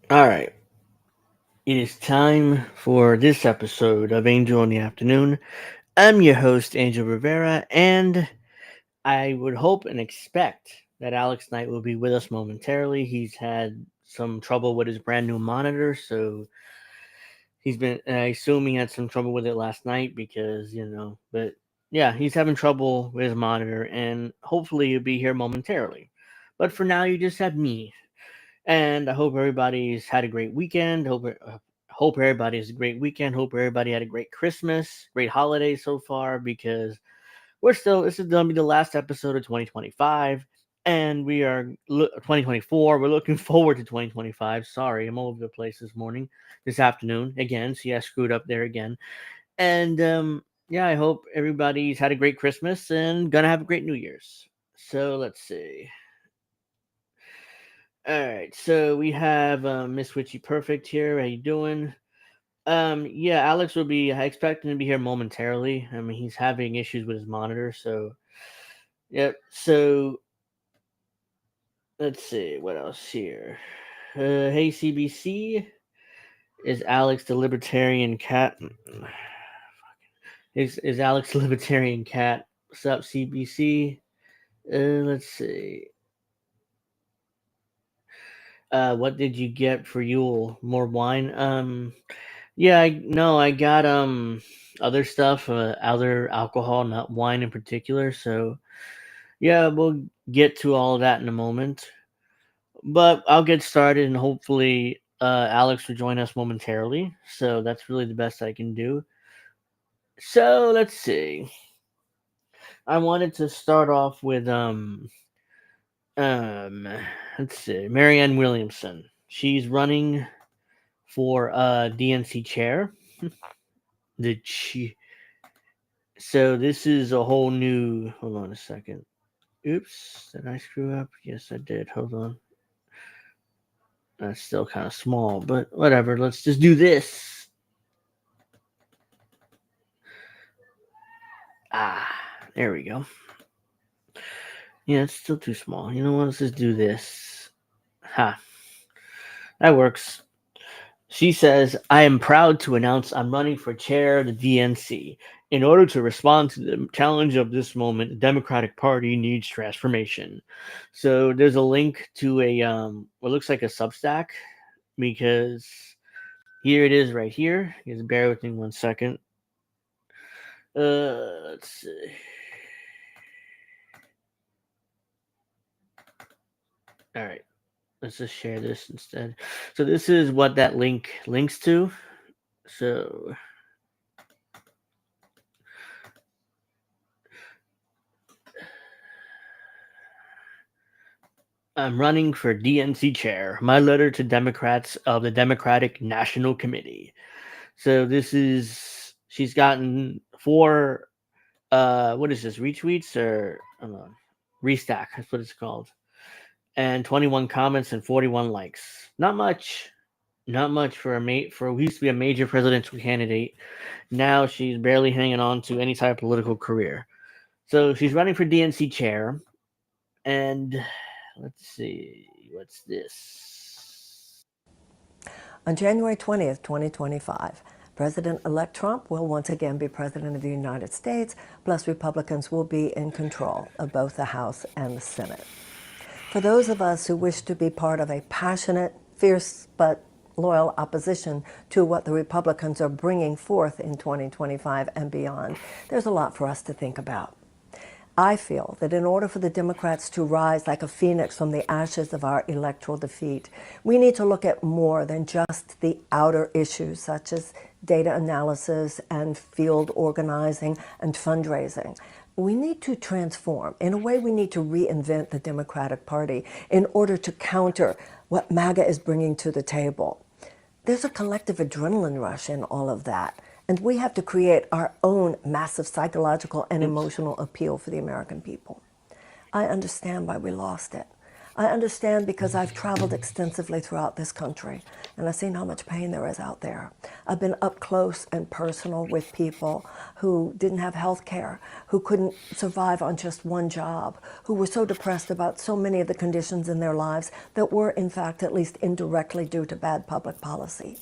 All right. It is time for this episode of Angel in the Afternoon. I'm your host, Angel Rivera, and I would hope and expect that Alex Knight will be with us momentarily. He's had some trouble with his brand new monitor, so I assume he had some trouble with it last night because, but yeah, he's having trouble with his monitor, and hopefully he'll be here momentarily. But for now, you just have me. And I hope everybody's had a great weekend. Hope everybody has a great weekend. Hope everybody had a great Christmas, great holiday so far. Because this is gonna be the last episode of 2025, and we are 2024. We're looking forward to 2025. Sorry, I'm all over the place this afternoon again. See, I screwed up there again. And yeah, I hope everybody's had a great Christmas and gonna have a great New Year's. So let's see. All right, so we have Miss Witchy Perfect here. How you doing? Yeah, Alex will be. I expect him to be here momentarily. I mean, he's having issues with his monitor, so yep. So let's see what else here. Hey CBC, is Alex the Libertarian Cat? Is Alex the Libertarian Cat? What's up, CBC? Let's see. What did you get for Yule? More wine? Yeah, I got other stuff, other alcohol, not wine in particular. So yeah, we'll get to all of that in a moment. But I'll get started, and hopefully Alex will join us momentarily. So that's really the best I can do. So let's see. I wanted to start off with um let's see, Marianne Williamson. She's running for DNC chair. The So this is a whole new. Hold on a second. Oops, did I screw up? Yes, I did. Hold on. That's still kind of small, but whatever. Let's just do this. Ah, there we go. Yeah, it's still too small. You know what? Let's just do this. Ha. That works. She says, I am proud to announce I'm running for chair of the DNC In order to respond to the challenge of this moment, the Democratic Party needs transformation. So there's a link to a what looks like a Substack, because here it is right here. Just bear with me 1 second. Let's see. All right, let's just share this instead. So this is what that link links to. So I'm running for DNC chair. My letter to Democrats of the Democratic National Committee. So this is, she's gotten 4 what is this, retweets or restack, that's what it's called, and 21 comments and 41 likes. Not much. Not much for who used to be a major presidential candidate. Now she's barely hanging on to any type of political career. So she's running for DNC chair, and let's see, what's this? On January 20th, 2025, President-elect Trump will once again be president of the United States, plus Republicans will be in control of both the House and the Senate. For those of us who wish to be part of a passionate, fierce, but loyal opposition to what the Republicans are bringing forth in 2025 and beyond, there's a lot for us to think about. I feel that in order for the Democrats to rise like a phoenix from the ashes of our electoral defeat, we need to look at more than just the outer issues such as data analysis and field organizing and fundraising. We need to transform. In a way, we need to reinvent the Democratic Party in order to counter what MAGA is bringing to the table. There's a collective adrenaline rush in all of that. And we have to create our own massive psychological and emotional appeal for the American people. I understand why we lost it. I understand because I've traveled extensively throughout this country, and I've seen how much pain there is out there. I've been up close and personal with people who didn't have health care, who couldn't survive on just one job, who were so depressed about so many of the conditions in their lives that were, in fact, at least indirectly due to bad public policy.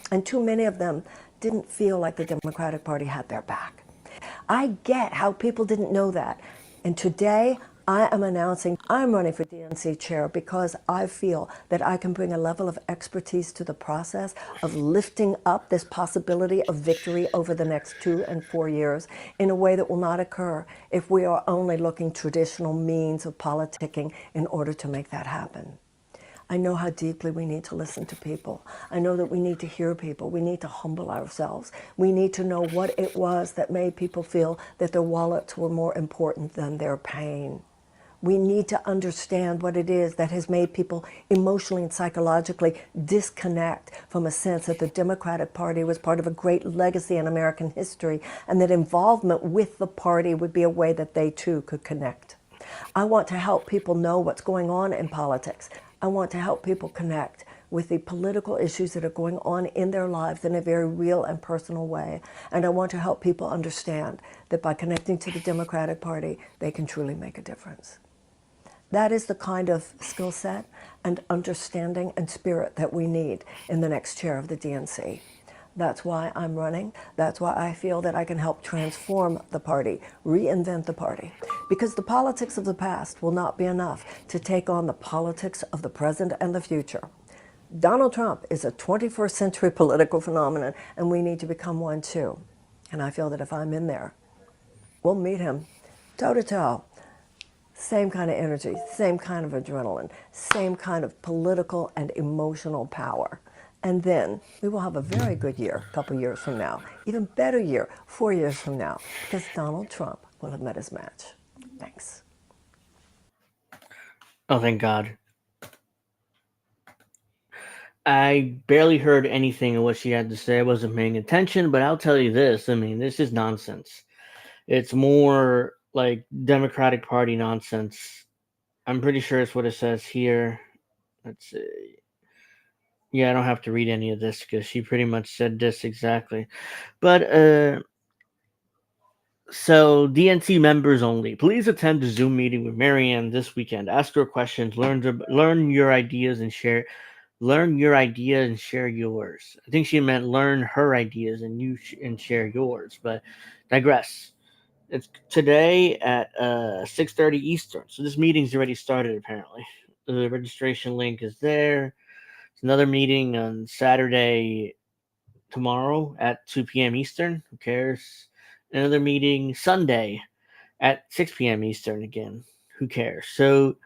And too many of them didn't feel like the Democratic Party had their back. I get how people didn't know that. And today, I am announcing I'm running for DNC chair because I feel that I can bring a level of expertise to the process of lifting up this possibility of victory over the next 2 and 4 years in a way that will not occur if we are only looking traditional means of politicking in order to make that happen. I know how deeply we need to listen to people. I know that we need to hear people. We need to humble ourselves. We need to know what it was that made people feel that their wallets were more important than their pain. We need to understand what it is that has made people emotionally and psychologically disconnect from a sense that the Democratic Party was part of a great legacy in American history, and that involvement with the party would be a way that they too could connect. I want to help people know what's going on in politics. I want to help people connect with the political issues that are going on in their lives in a very real and personal way. And I want to help people understand that by connecting to the Democratic Party, they can truly make a difference. That is the kind of skill set and understanding and spirit that we need in the next chair of the DNC. That's why I'm running. That's why I feel that I can help transform the party, reinvent the party. Because the politics of the past will not be enough to take on the politics of the present and the future. Donald Trump is a 21st century political phenomenon, and we need to become one too. And I feel that if I'm in there, we'll meet him toe to toe. Same kind of energy, same kind of adrenaline, same kind of political and emotional power. And then we will have a very good year a couple years from now, even better year 4 years from now, because Donald Trump will have met his match. Thanks. Oh, thank God. I barely heard anything of what she had to say. I wasn't paying attention, but I'll tell you this. I mean, this is nonsense. It's more like Democratic Party nonsense. I'm pretty sure it's what it says here. Let's see. Yeah, I don't have to read any of this because she pretty much said this exactly. But, so DNC members only. Please attend the Zoom meeting with Marianne this weekend. Ask her questions, learn your ideas, and share Learn your idea and share yours. I think she meant learn her ideas and and share yours. But digress. It's today at 6:30 Eastern. So this meeting's already started. Apparently, the registration link is there. It's another meeting on Saturday tomorrow at 2 p.m. Eastern. Who cares? Another meeting Sunday at 6 p.m. Eastern again. Who cares? So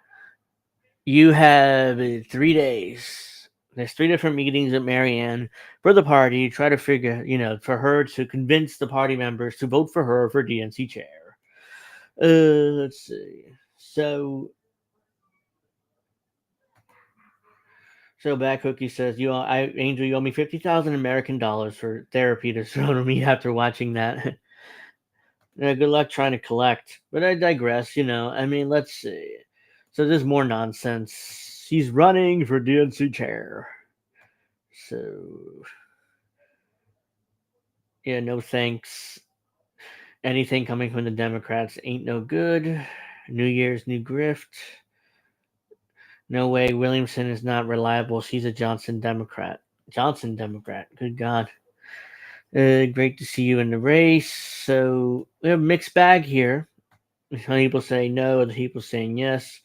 you have 3 days. There's three different meetings at Marianne for the party. Try to figure, for her to convince the party members to vote for her for DNC chair. Let's see. So Bad Cookie says, Angel, you owe me 50,000 American dollars for therapy to throw to me after watching that." Yeah, good luck trying to collect. But I digress. I mean, let's see. So there's more nonsense. He's running for DNC chair. So yeah, no thanks. Anything coming from the Democrats ain't no good. New Year's new grift. No way. Williamson is not reliable. She's a Johnson Democrat. Johnson Democrat. Good God. Great to see you in the race. So we have a mixed bag here. Some people say no, other people saying yes.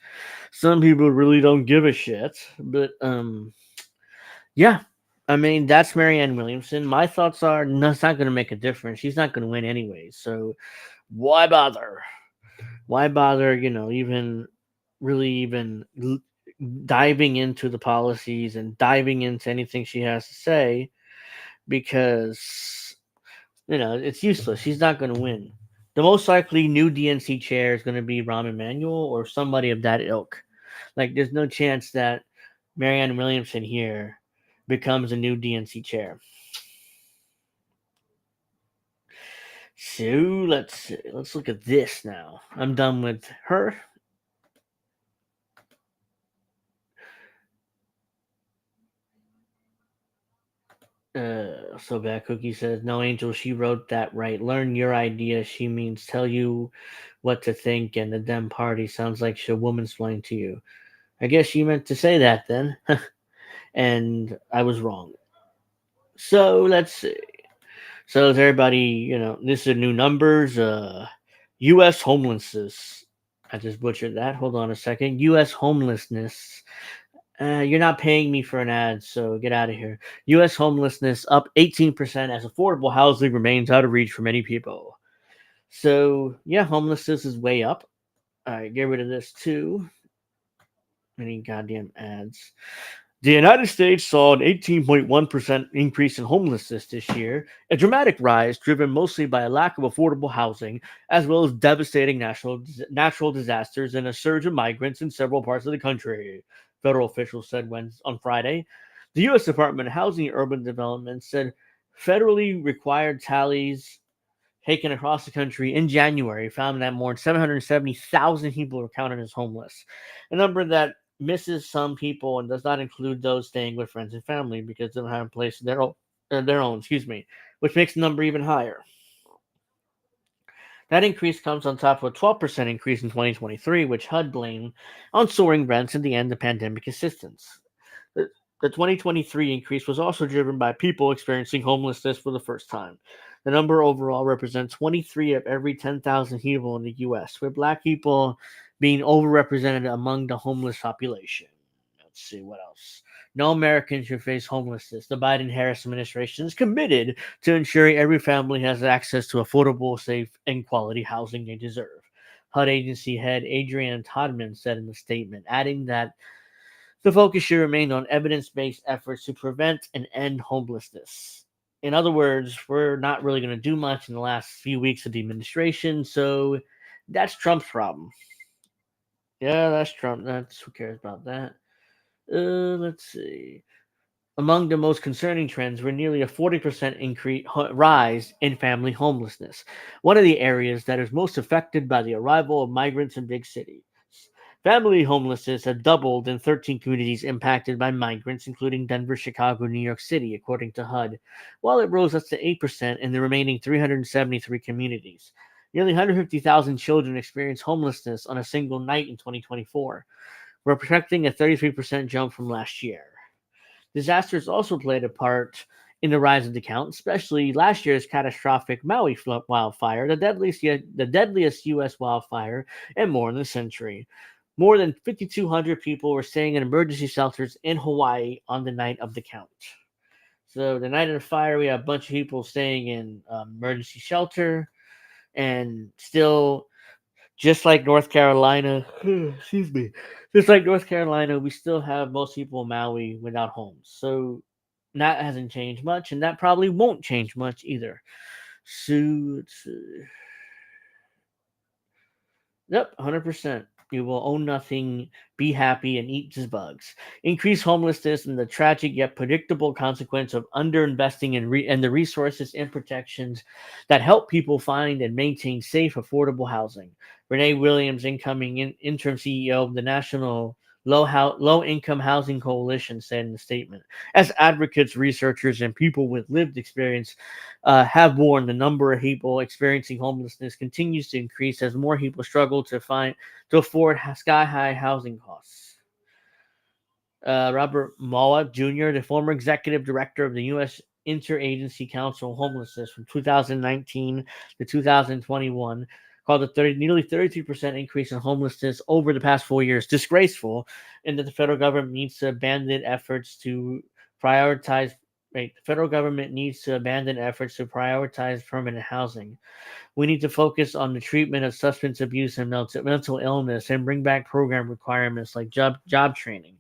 Some people really don't give a shit. But yeah. I mean, that's Marianne Williamson. My thoughts are, no, it's not going to make a difference. She's not going to win anyway. So why bother? Why bother? Even really diving into the policies and diving into anything she has to say, because it's useless. She's not going to win. The most likely new DNC chair is going to be Rahm Emanuel or somebody of that ilk. Like, there's no chance that Marianne Williamson here becomes a new DNC chair. So let's look at this now. I'm done with her. So Bad Cookie says, "No, Angel, she wrote that right. Learn your idea. She means tell you what to think, and the Dem Party sounds like she'll womansplain to you. I guess she meant to say that then." And I was wrong. So let's see. So is everybody, this is new numbers. U.S. homelessness. I just butchered that. Hold on a second. U.S. homelessness. You're not paying me for an ad, so get out of here. U.S. homelessness up 18% as affordable housing remains out of reach for many people. So, yeah, homelessness is way up. All right, get rid of this too. Any goddamn ads. The United States saw an 18.1% increase in homelessness this year, a dramatic rise driven mostly by a lack of affordable housing, as well as devastating natural disasters and a surge of migrants in several parts of the country, federal officials said on Friday. The U.S. Department of Housing and Urban Development said federally required tallies taken across the country in January found that more than 770,000 people were counted as homeless, a number that misses some people and does not include those staying with friends and family because they don't have a place of their own, which makes the number even higher. That increase comes on top of a 12% increase in 2023, which HUD blamed on soaring rents and the end of pandemic assistance. The 2023 increase was also driven by people experiencing homelessness for the first time. The number overall represents 23 of every 10,000 people in the U.S., with Black people being overrepresented among the homeless population. Let's see what else. No American should face homelessness. The Biden-Harris administration is committed to ensuring every family has access to affordable, safe, and quality housing they deserve. HUD agency head Adrian Todman said in the statement, adding that the focus should remain on evidence-based efforts to prevent and end homelessness. In other words, we're not really going to do much in the last few weeks of the administration, so that's Trump's problem. Yeah, that's Trump. Who cares about that? Let's see. Among the most concerning trends were nearly a 40% rise in family homelessness, one of the areas that is most affected by the arrival of migrants in big cities. Family homelessness had doubled in 13 communities impacted by migrants, including Denver, Chicago, and New York City, according to HUD, while it rose up to 8% in the remaining 373 communities. Nearly 150,000 children experienced homelessness on a single night in 2024. We're projecting a 33% jump from last year. Disasters also played a part in the rise of the count, especially last year's catastrophic Maui wildfire, the deadliest U.S. wildfire in more than a century. More than 5,200 people were staying in emergency shelters in Hawaii on the night of the count. So the night of the fire, we have a bunch of people staying in emergency shelter, and still, just like North Carolina, excuse me, just like North Carolina, we still have most people in Maui without homes. So that hasn't changed much, and that probably won't change much either. So, yep, 100%. You will own nothing, be happy, and eat just bugs. Increased homelessness and the tragic yet predictable consequence of underinvesting in the resources and protections that help people find and maintain safe, affordable housing. Renee Williams, incoming interim CEO of the National Low Income Housing Coalition, said in the statement. As advocates, researchers, and people with lived experience have warned, the number of people experiencing homelessness continues to increase as more people struggle to afford sky high housing costs. Robert Mawa Jr., the former executive director of the U.S. Interagency Council on Homelessness from 2019 to 2021, called the nearly 33% increase in homelessness over the past 4 years disgraceful, and that the federal government needs to abandon efforts to prioritize. Right, the federal government needs to abandon efforts to prioritize permanent housing. We need to focus on the treatment of substance abuse and mental illness and bring back program requirements like job training,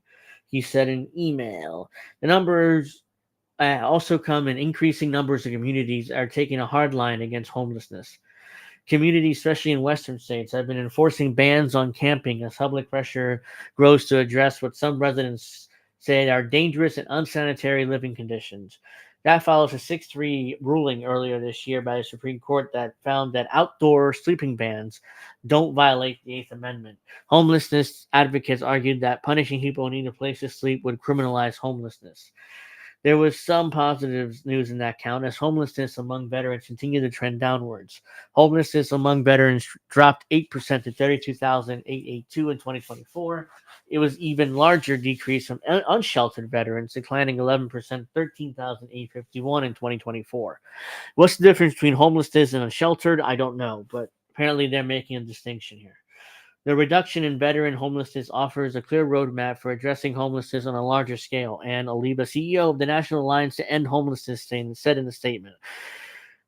he said in email. The numbers also come in increasing numbers of communities are taking a hard line against homelessness. Communities, especially in Western states, have been enforcing bans on camping as public pressure grows to address what some residents say are dangerous and unsanitary living conditions. That follows a 6-3 ruling earlier this year by the Supreme Court that found that outdoor sleeping bans don't violate the Eighth Amendment. Homelessness advocates argued that punishing people who need a place to sleep would criminalize homelessness. There was some positive news in that count as homelessness among veterans continued to trend downwards. Homelessness among veterans dropped 8% to 32,882 in 2024. It was even larger decrease from unsheltered veterans, declining 11%, 13,851 in 2024. What's the difference between homelessness and unsheltered? I don't know, but apparently they're making a distinction here. The reduction in veteran homelessness offers a clear roadmap for addressing homelessness on a larger scale, Ann Oliba, CEO of the National Alliance to End Homelessness, said in the statement.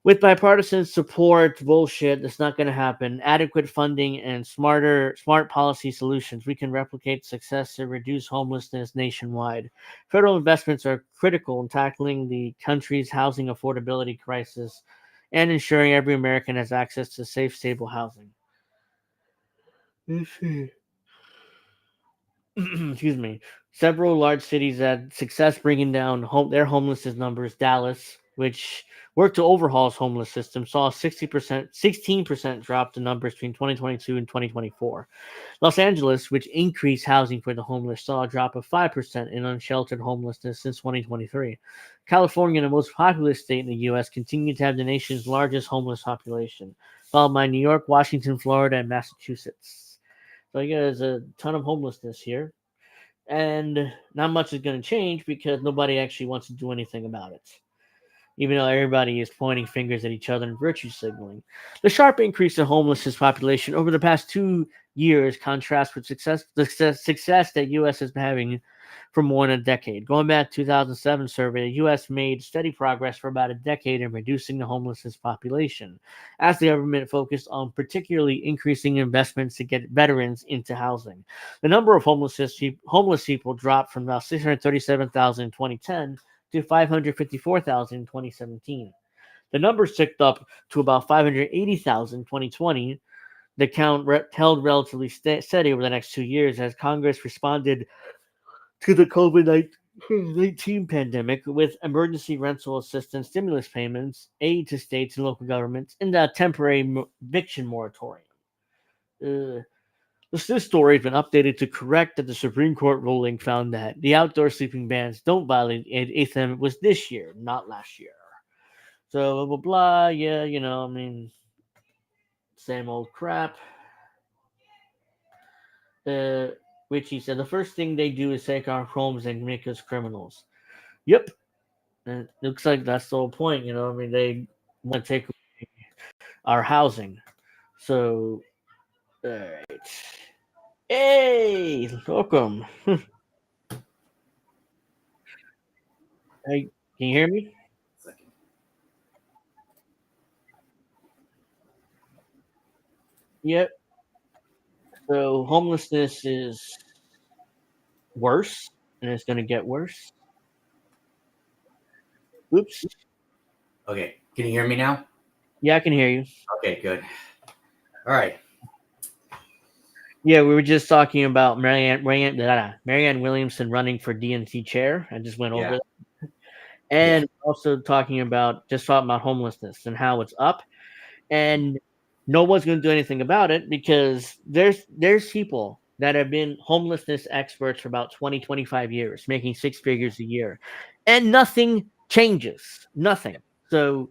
With bipartisan support, bullshit, that's not going to happen. Adequate funding and smart policy solutions, we can replicate success to reduce homelessness nationwide. Federal investments are critical in tackling the country's housing affordability crisis and ensuring every American has access to safe, stable housing. Let's see. Excuse me. Several large cities had success bringing down their homelessness numbers. Dallas, which worked to overhaul its homeless system, saw a 16% drop in numbers between 2022 and 2024. Los Angeles, which increased housing for the homeless, saw a drop of 5% in unsheltered homelessness since 2023. California, the most populous state in the U.S., continued to have the nation's largest homeless population, followed by New York, Washington, Florida, and Massachusetts. So yeah, there's a ton of homelessness here, and not much is going to change because nobody actually wants to do anything about it, even though everybody is pointing fingers at each other and virtue signaling. The sharp increase in homelessness population over the past 2 years contrasts with success that U.S. has been having for more than a decade. Going back to 2007 survey, the U.S. made steady progress for about a decade in reducing the homelessness population, as the government focused on particularly increasing investments to get veterans into housing. The number of homeless people dropped from about 637,000 in 2010 to 554,000 in 2017. The numbers ticked up to about 580,000 in 2020. The count held relatively steady over the next 2 years as Congress responded to the COVID-19 pandemic with emergency rental assistance, stimulus payments, aid to states and local governments, and a temporary eviction moratorium. Uh, this story has been updated to correct that the Supreme Court ruling found that the outdoor sleeping bans don't violate Eighth Amendment was this year, not last year. So blah blah blah. Yeah, I mean, same old crap. Uh, which he said the first thing they do is take our homes and make us criminals. Yep. And it looks like that's the whole point. I mean, they want to take our housing. So, all right. Hey, welcome. Hey, can you hear me? Second. Yep. So homelessness is worse, and it's going to get worse. Oops. Okay, can you hear me now? Yeah, I can hear you. Okay, good. All right. Yeah, we were just talking about Marianne Williamson running for DNC chair. I just went over Yeah. that. And also talking about homelessness and how it's up. And no one's going to do anything about it because there's people that have been homelessness experts for about 20-25 years, making six figures a year, and nothing changes. Nothing. So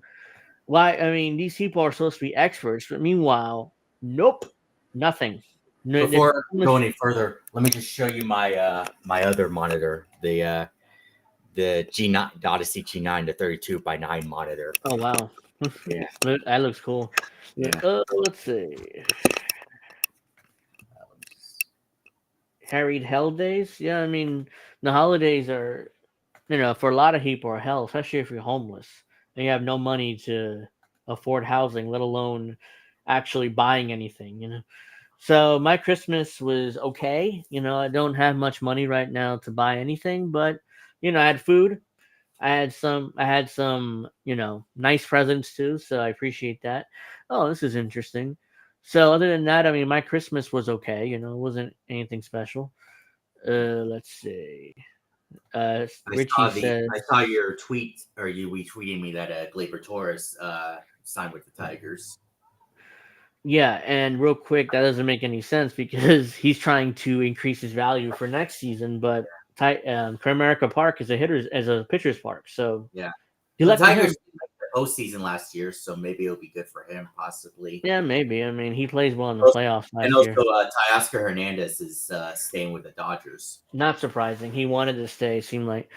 why? I mean, these people are supposed to be experts, but meanwhile, nope, nothing. No, Before going any further, let me just show you my other monitor, the G9 the Odyssey G9 to 32:9 monitor. Oh wow, Yeah. that looks cool. Yeah. Let's see. Harried hell days. Yeah, I mean the holidays are for a lot of people are hell, especially if you're homeless and you have no money to afford housing, let alone actually buying anything. So my Christmas was okay. I don't have much money right now to buy anything, but I had food. I had some nice presents too, so I appreciate that. Oh, this is interesting. So other than that, I mean, my Christmas was okay. It wasn't anything special. Let's see. Richie says, I saw your tweet, or you retweeting me that Glaber Torres signed with the Tigers. yeah, and real quick, that doesn't make any sense because he's trying to increase his value for next season, but Primerica Park is a pitcher's park, so Yeah. good The luck to Tigers him. made the postseason last year, so maybe it'll be good for him, possibly. Yeah, maybe. I mean, he plays well in the playoffs And last year. also, Teoscar Hernandez is staying with the Dodgers. Not surprising. He wanted to stay. Seemed like,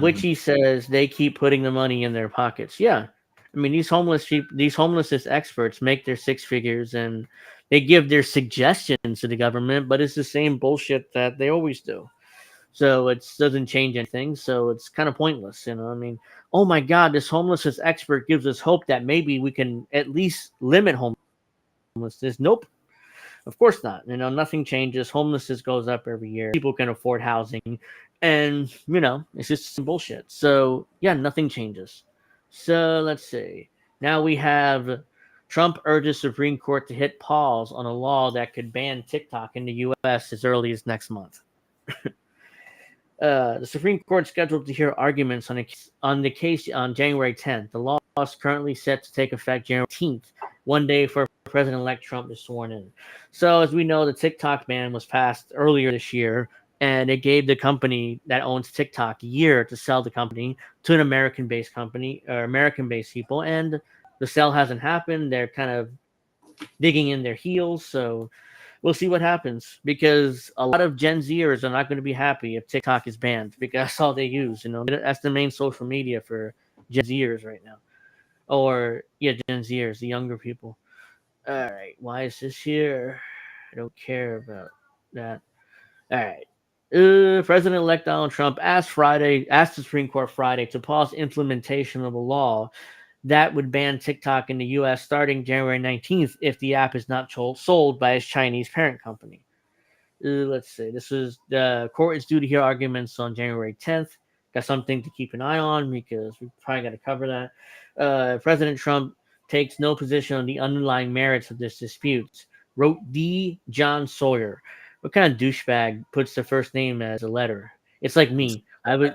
which Mhm. he says they keep putting the money in their pockets. Yeah, I mean these homelessness experts make their six figures and they give their suggestions to the government, but it's the same bullshit that they always do. So it doesn't change anything. So it's kind of pointless. I mean, oh my God, this homelessness expert gives us hope that maybe we can at least limit homelessness. Nope. Of course not. Nothing changes. Homelessness goes up every year. People can afford housing, and it's just some bullshit. So yeah, nothing changes. So let's see. Now we have Trump urges Supreme Court to hit pause on a law that could ban TikTok in the U.S. as early as next month. The Supreme Court scheduled to hear arguments on the case on January 10th. The law is currently set to take effect January 18th, one day before President-elect Trump is sworn in. So, as we know, the TikTok ban was passed earlier this year, and it gave the company that owns TikTok a year to sell the company to an American-based company or American-based people. And the sale hasn't happened. They're kind of digging in their heels. So we'll see what happens because a lot of Gen Zers are not going to be happy if TikTok is banned because that's all they use. That's the main social media for Gen Zers right now. Or, yeah, Gen Zers, the younger people. All right. Why is this here? I don't care about that. All right. President-elect Donald Trump asked the Supreme Court Friday to pause implementation of a law that would ban TikTok in the U.S. starting January 19th if the app is not sold by its Chinese parent company. Let's see. The court is due to hear arguments on January 10th. Got something to keep an eye on because we probably got to cover that. President Trump takes no position on the underlying merits of this dispute. Wrote D. John Sawyer. What kind of douchebag puts the first name as a letter? It's like me.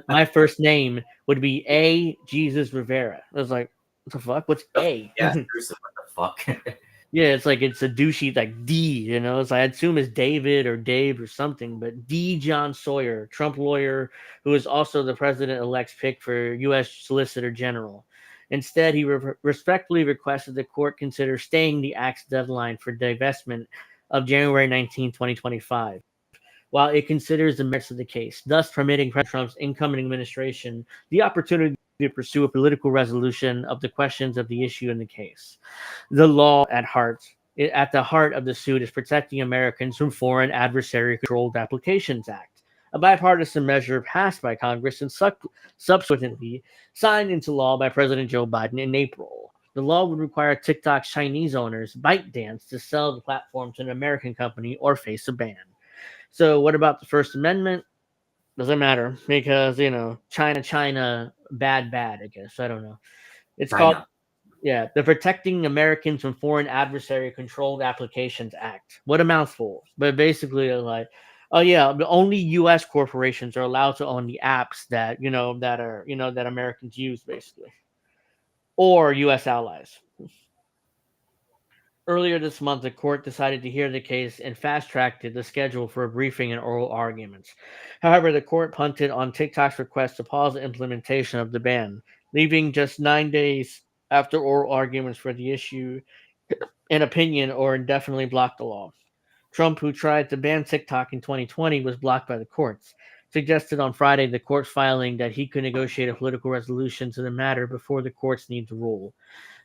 My first name would be A. Jesus Rivera. I was like, what the fuck? What's A? Yeah, seriously, what the fuck? Yeah, it's like it's a douchey like D. So I assume it's David or Dave or something, but D. John Sawyer, Trump lawyer, who is also the president-elect's pick for U.S. Solicitor General. Instead, he respectfully requested the court consider staying the act's deadline for divestment of January 19, 2025. while it considers the merits of the case, thus permitting President Trump's incoming administration the opportunity to pursue a political resolution of the questions of the issue in the case. The law at the heart of the suit is protecting Americans from Foreign Adversary Controlled Applications Act, a bipartisan measure passed by Congress and subsequently signed into law by President Joe Biden in April. The law would require TikTok's Chinese owners, ByteDance, to sell the platform to an American company or face a ban. So, what about the First Amendment? Doesn't matter because, China, bad, I guess. I don't know. It's called China. yeah, the Protecting Americans from Foreign Adversary Controlled Applications Act. What a mouthful. But basically, like, oh yeah, only U.S. corporations are allowed to own the apps that Americans use, basically, or U.S. allies. Earlier this month, the court decided to hear the case and fast-tracked the schedule for a briefing and oral arguments. However, the court punted on TikTok's request to pause the implementation of the ban, leaving just 9 days after oral arguments for the issue an opinion or indefinitely block the law. Trump, who tried to ban TikTok in 2020, was blocked by the courts. Suggested on Friday the court's filing that he could negotiate a political resolution to the matter before the courts need to rule.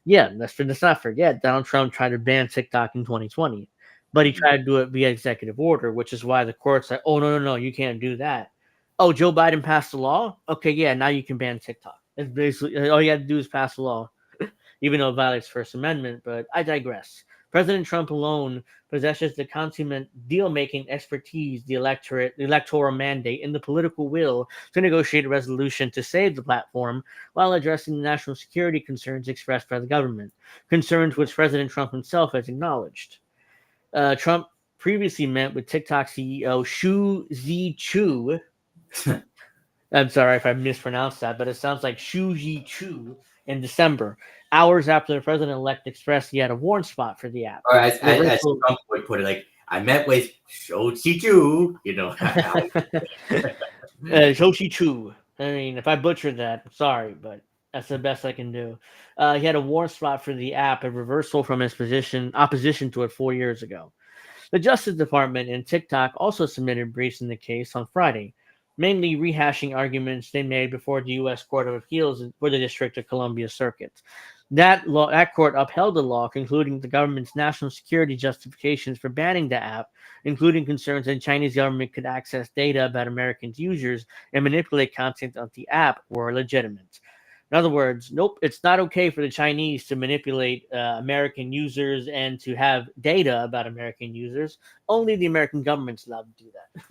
Yeah, let's not forget Donald Trump tried to ban TikTok in 2020, but he tried to do it via executive order, which is why the court's like, oh, no, you can't do that. Oh, Joe Biden passed the law? Okay, yeah, now you can ban TikTok. It's basically all you had to do is pass the law, even though it violates First Amendment, but I digress. President Trump alone possesses the consummate deal-making expertise, the electoral mandate, and the political will to negotiate a resolution to save the platform while addressing the national security concerns expressed by the government, concerns which President Trump himself has acknowledged. Trump previously met with TikTok CEO Shu Zhi-Chu. I'm sorry if I mispronounced that, but it sounds like Shu Zhi-Chu in December, hours after the president-elect expressed he had a warm spot for the app. Or as Trump would put it, like, I met with Shochichu, Shoshi-Chu. I mean, if I butchered that, I'm sorry, but that's the best I can do. He had a warm spot for the app, a reversal from his opposition to it 4 years ago. The Justice Department and TikTok also submitted briefs in the case on Friday, mainly rehashing arguments they made before the U.S. Court of Appeals for the District of Columbia Circuit. That court upheld the law, concluding the government's national security justifications for banning the app, including concerns that the Chinese government could access data about Americans' users and manipulate content on the app, were legitimate. In other words, nope, it's not okay for the Chinese to manipulate American users and to have data about American users. Only the American government's allowed to do that.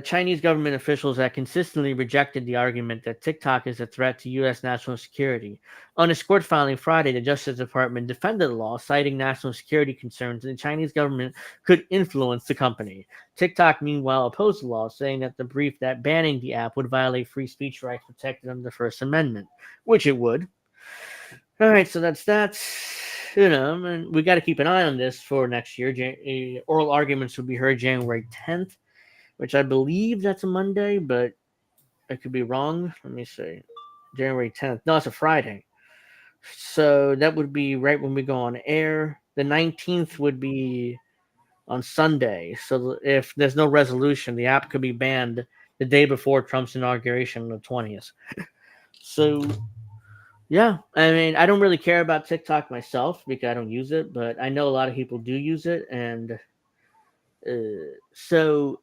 Chinese government officials have consistently rejected the argument that TikTok is a threat to U.S. national security. On its court filing Friday, the Justice Department defended the law, citing national security concerns that the Chinese government could influence the company. TikTok, meanwhile, opposed the law, saying that the brief that banning the app would violate free speech rights protected under the First Amendment, which it would. All right, so that's that. And we got to keep an eye on this for next year. Oral arguments will be heard January 10th. Which I believe that's a Monday, but I could be wrong. Let me see. January 10th. No, it's a Friday. So that would be right when we go on air. The 19th would be on Sunday. So if there's no resolution, the app could be banned the day before Trump's inauguration on the 20th. So, yeah. I mean, I don't really care about TikTok myself because I don't use it, but I know a lot of people do use it. And so...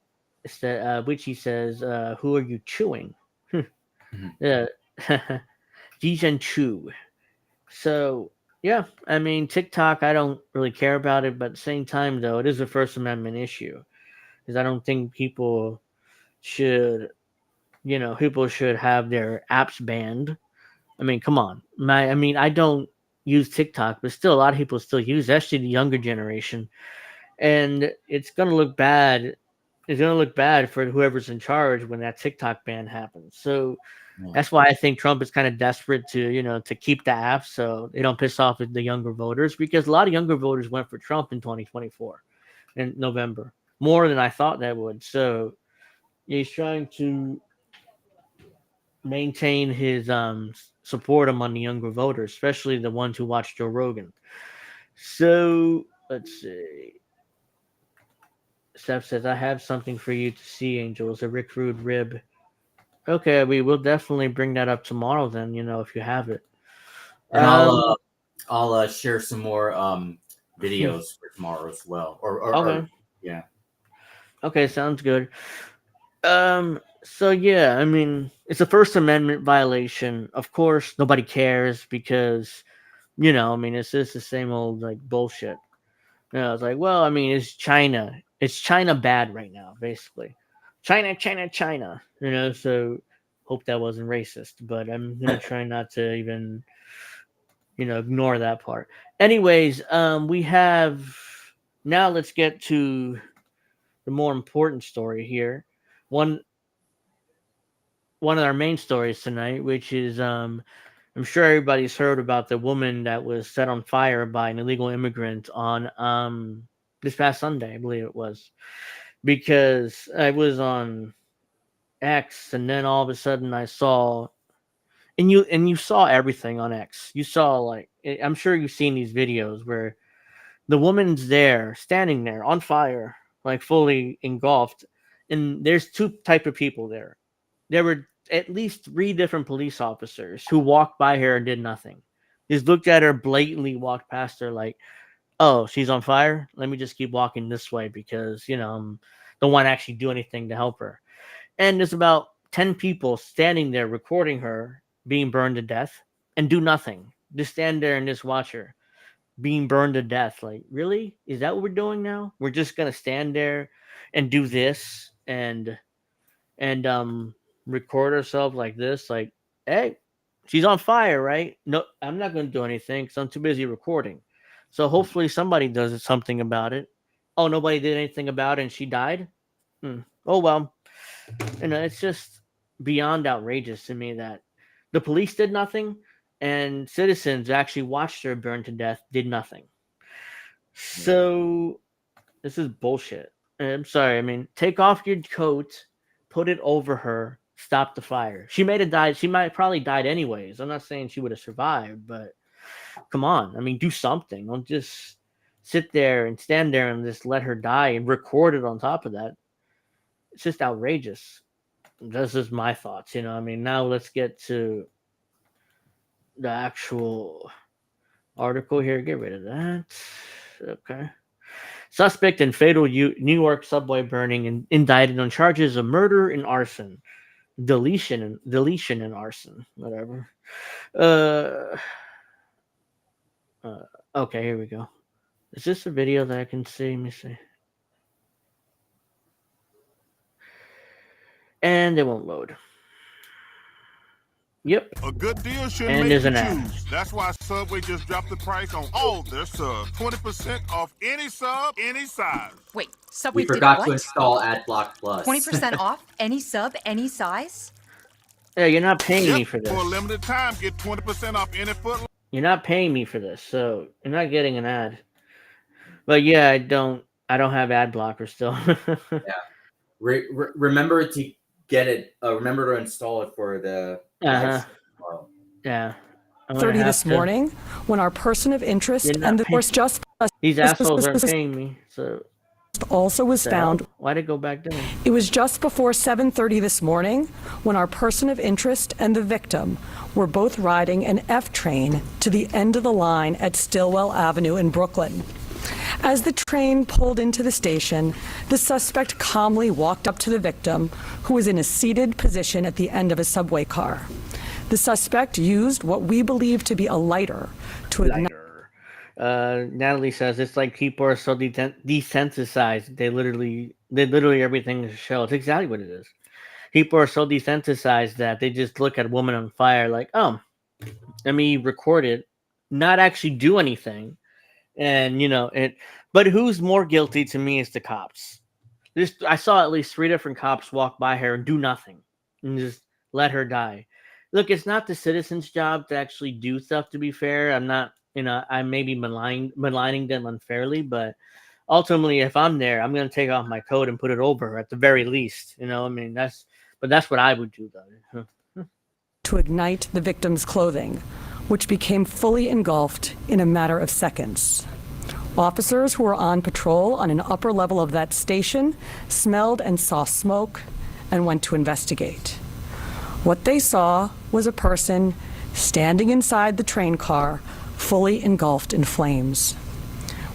which he says, who are you chewing? Yeah. Jijen Chu. So, yeah, I mean, TikTok, I don't really care about it, but at the same time, though, it is a First Amendment issue. Because I don't think people should have their apps banned. I mean, come on. I don't use TikTok, but still, a lot of people still use it, especially the younger generation. And it's going to look bad. It's going to look bad for whoever's in charge when that TikTok ban happens. So that's why I think Trump is kind of desperate to keep the app so they don't piss off the younger voters, because a lot of younger voters went for Trump in 2024 in November, more than I thought that would. So he's trying to maintain his support among the younger voters, especially the ones who watch Joe Rogan. So let's see. Steph says, I have something for you to see, Angel. It's a Rick Rude rib. Okay, we will definitely bring that up tomorrow then, if you have it. And I'll share some more videos for tomorrow as well. Okay. Yeah. Okay, sounds good. So yeah, I mean, it's a First Amendment violation. Of course, nobody cares because, it's just the same old like bullshit. It's like, well, I mean, it's China. It's China bad right now, basically. China, China, China. So hope that wasn't racist, but I'm gonna try not to even, ignore that part. Anyways, we have now. Let's get to the more important story here. One of our main stories tonight, which is I'm sure everybody's heard about the woman that was set on fire by an illegal immigrant on this past Sunday, I believe it was, because I was on X, and then all of a sudden I saw, and you saw everything on X. You saw, like, I'm sure you've seen these videos where the woman's there, standing there on fire, like fully engulfed, and there's two type of people there. There were at least 3 different police officers who walked by her and did nothing. Just looked at her, blatantly walked past her like, oh, she's on fire? Let me just keep walking this way because, don't want to actually do anything to help her. And there's about 10 people standing there recording her being burned to death and do nothing. Just stand there and just watch her being burned to death. Like, really? Is that what we're doing now? We're just going to stand there and do this and record ourselves like this, like, hey, she's on fire, right? No, I'm not going to do anything because I'm too busy recording. So hopefully somebody does something about it. Oh, nobody did anything about it and she died? Oh, well, it's just beyond outrageous to me that the police did nothing and citizens actually watched her burn to death, did nothing. So this is bullshit. I'm sorry. I mean, take off your coat, put it over her, stop the fire. She may have died. She might have probably died anyways. I'm not saying she would have survived, but come on. I mean, do something. Don't just sit there and stand there and just let her die and record it on top of that. It's just outrageous. This is my thoughts. I mean, now let's get to the actual article here. Get rid of that. Okay. Suspect in fatal New York subway burning and indicted on charges of murder and arson. Deletion and arson. Whatever. Okay, here we go. Is this a video that I can see? Let me see. And it won't load. Yep. A good deal shouldn't make you choose. That's why Subway just dropped the price on all their subs. 20% off any sub, any size. Wait, Subway We forgot to install AdBlock Plus. 20% off any sub, any size? Yeah, you're not paying me for this. For a limited time, get 20% off any foot. You're not paying me for this, so you're not getting an ad. But yeah, I don't have ad blocker still. Yeah. Remember to get it. Remember to install it for the. Yeah. 30 this morning, when our person of interest and the course just these assholes aren't paying me, so also was found. Why'd it go back down? It was just before 7:30 this morning when our person of interest and the victim were both riding an F train to the end of the line at Stillwell Avenue in Brooklyn. As the train pulled into the station, the suspect calmly walked up to the victim, who was in a seated position at the end of a subway car. The suspect used what we believe to be a lighter to ignite. Natalie says it's like people are so desensitized. They literally everything is a show. It's exactly what it is. People are so desensitized that they just look at a woman on fire like, oh, let me record it, not actually do anything. And but who's more guilty to me is the cops. I saw at least 3 different cops walk by her and do nothing and just let her die. Look, it's not the citizens' job to actually do stuff, to be fair. I'm not, I may be maligning them unfairly, but ultimately, if I'm there, I'm going to take off my coat and put it over her at the very least. I mean, that's what I would do, though. To ignite the victim's clothing, which became fully engulfed in a matter of seconds. Officers who were on patrol on an upper level of that station smelled and saw smoke and went to investigate. What they saw was a person standing inside the train car, fully engulfed in flames.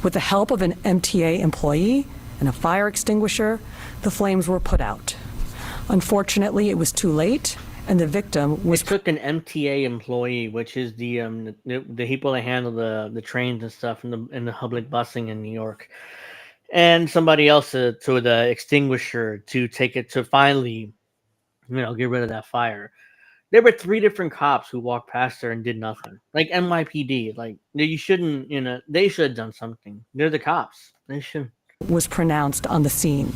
With the help of an MTA employee and a fire extinguisher, the flames were put out. Unfortunately, it was too late, and the victim was... It took an MTA employee, which is the people that handle the trains and stuff in the public busing in New York, and somebody else to the extinguisher to take it to finally, get rid of that fire. There were 3 different cops who walked past her and did nothing. Like NYPD, like you shouldn't, they should have done something. They're the cops. They should. Was pronounced on the scene.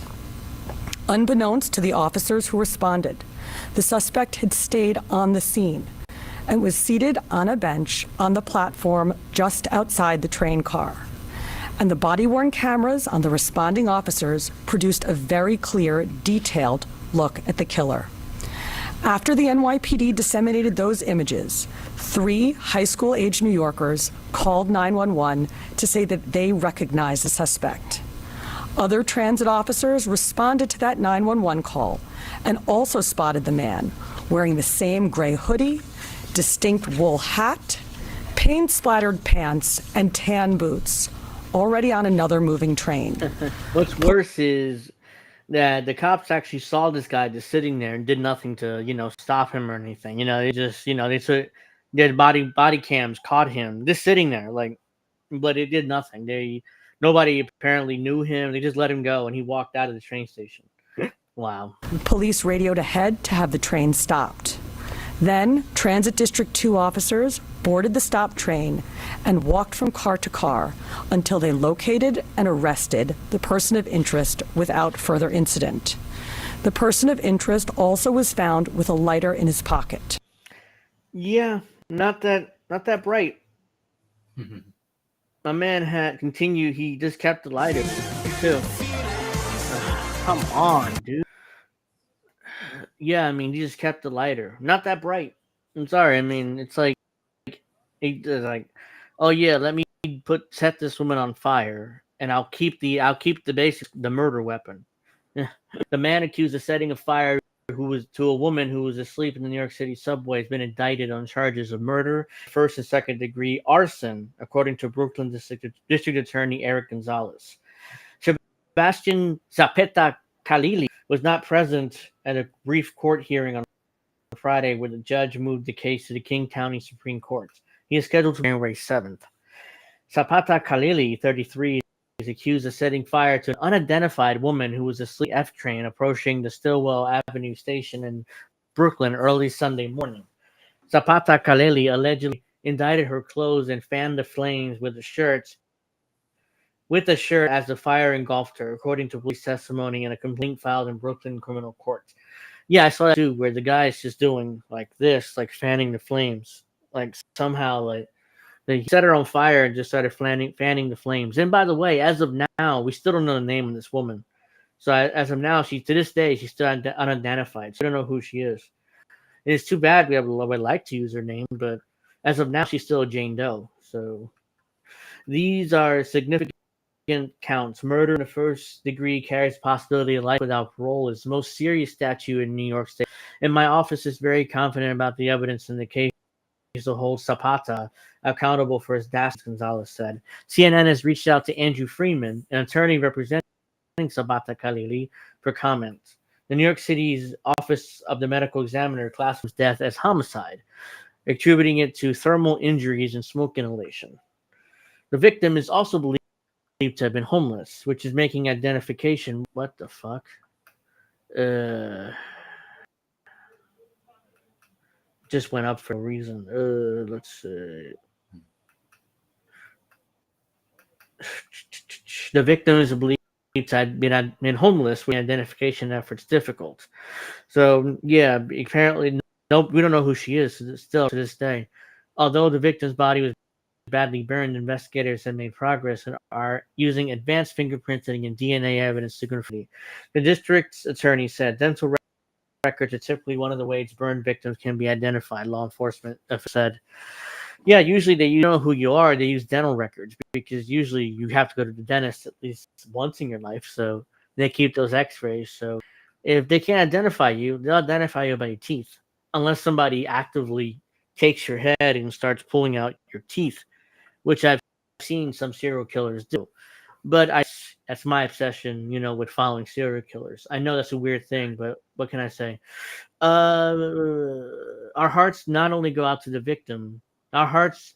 Unbeknownst to the officers who responded, the suspect had stayed on the scene and was seated on a bench on the platform just outside the train car. And the body-worn cameras on the responding officers produced a very clear, detailed look at the killer. After the NYPD disseminated those images, 3 high school-age New Yorkers called 911 to say that they recognized the suspect. Other transit officers responded to that 911 call and also spotted the man wearing the same gray hoodie, distinct wool hat, paint-splattered pants, and tan boots, already on another moving train. What's worse is that the cops actually saw this guy just sitting there and did nothing to, stop him or anything. They just, they took their body cams caught him just sitting there, but it did nothing. Nobody apparently knew him. They just let him go, and he walked out of the train station. Wow. Police radioed ahead to have the train stopped. Then, Transit District 2 officers boarded the stopped train and walked from car to car until they located and arrested the person of interest without further incident. The person of interest also was found with a lighter in his pocket. Yeah, not that bright. My man had continued. He just kept the lighter too. Come on, dude. Yeah, he just kept the lighter. Not that bright. I'm sorry. It's like, oh yeah, let me set this woman on fire, and I'll keep the murder weapon. The man accused of setting a fire to a woman who was asleep in the New York City subway has been indicted on charges of murder, first and second degree arson, according to Brooklyn District Attorney Eric Gonzalez. Sebastian Zapeta Khalili was not present at a brief court hearing on Friday where the judge moved the case to the King County Supreme Court. He is scheduled for January 7th. Zapata Khalili, 33, is accused of setting fire to an unidentified woman who was asleep on the F train approaching the Stillwell Avenue station in Brooklyn early Sunday morning. Zapata Khalili allegedly indicted her clothes and fanned the flames with the shirt as the fire engulfed her, according to police testimony and a complaint filed in Brooklyn criminal court. Yeah, I saw that too, where the guy is just doing like this, like fanning the flames. Like somehow, they set her on fire and just started fanning the flames. And by the way, as of now, we still don't know the name of this woman. So as of now, to this day, she's still unidentified. So we don't know who she is. And it's too bad we would like to use her name, but as of now, she's still a Jane Doe. So these are significant counts. Murder in the first degree carries possibility of life without parole. Is the most serious statute in New York State. And my office is very confident about the evidence in the case to hold Zapata accountable for his death, Gonzalez said. CNN has reached out to Andrew Freeman, an attorney representing Zapata Khalili, for comment. The New York City's Office of the Medical Examiner classifies his death as homicide, attributing it to thermal injuries and smoke inhalation. The victim is also believed to have been homeless, which is making identification. What the fuck? Just went up for a reason. Let's see. The victim is believed to have been homeless with identification efforts difficult. So, yeah, apparently, we don't know who she is still to this day. Although the victim's body was badly burned, investigators have made progress and are using advanced fingerprinting and DNA evidence to confirm. The district's attorney said dental records are typically one of the ways burned victims can be identified, law enforcement said. Yeah, usually they know who you are. They use dental records because usually you have to go to the dentist at least once in your life. So they keep those X-rays. So if they can't identify you, they'll identify you by your teeth, unless somebody actively takes your head and starts pulling out your teeth, which I've seen some serial killers do. But that's my obsession, with following serial killers. I know that's a weird thing, but what can I say? Our hearts not only go out to the victim, our hearts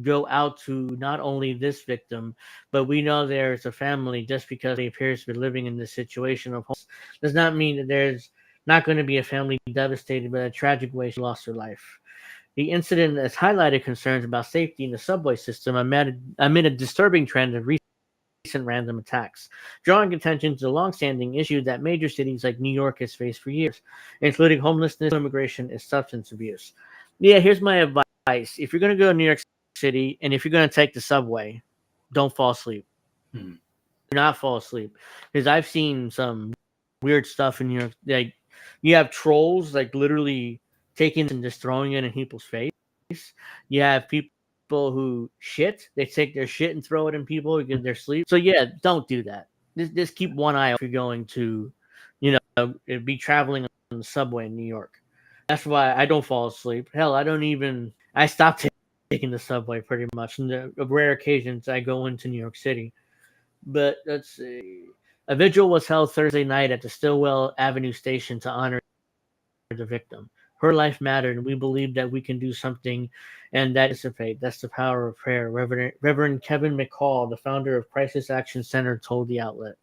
go out to not only this victim, but we know there's a family. Just because they appears to be living in this situation of homelessness does not mean that there's not going to be a family devastated by a tragic way she lost her life. The incident has highlighted concerns about safety in the subway system amid a disturbing trend of recent random attacks, drawing attention to the long-standing issue that major cities like New York has faced for years, including homelessness, immigration, and substance abuse. Yeah, here's my advice. If you're going to go to New York City and if you're going to take the subway, don't fall asleep. Hmm. Do not fall asleep. Because I've seen some weird stuff in New York. Like, you have trolls, like, literally taking and just throwing it in people's face. You have people who shit. They take their shit and throw it in people because they're asleep. So yeah, don't do that. Just keep one eye if you're going to, be traveling on the subway in New York. That's why I don't fall asleep. Hell, I stopped taking the subway pretty much. On the rare occasions I go into New York City. But let's see. A vigil was held Thursday night at the Stillwell Avenue station to honor the victim. Her life mattered, and we believe that we can do something and that dissipate. That's the power of prayer. Reverend Kevin McCall, the founder of Crisis Action Center, told the outlet.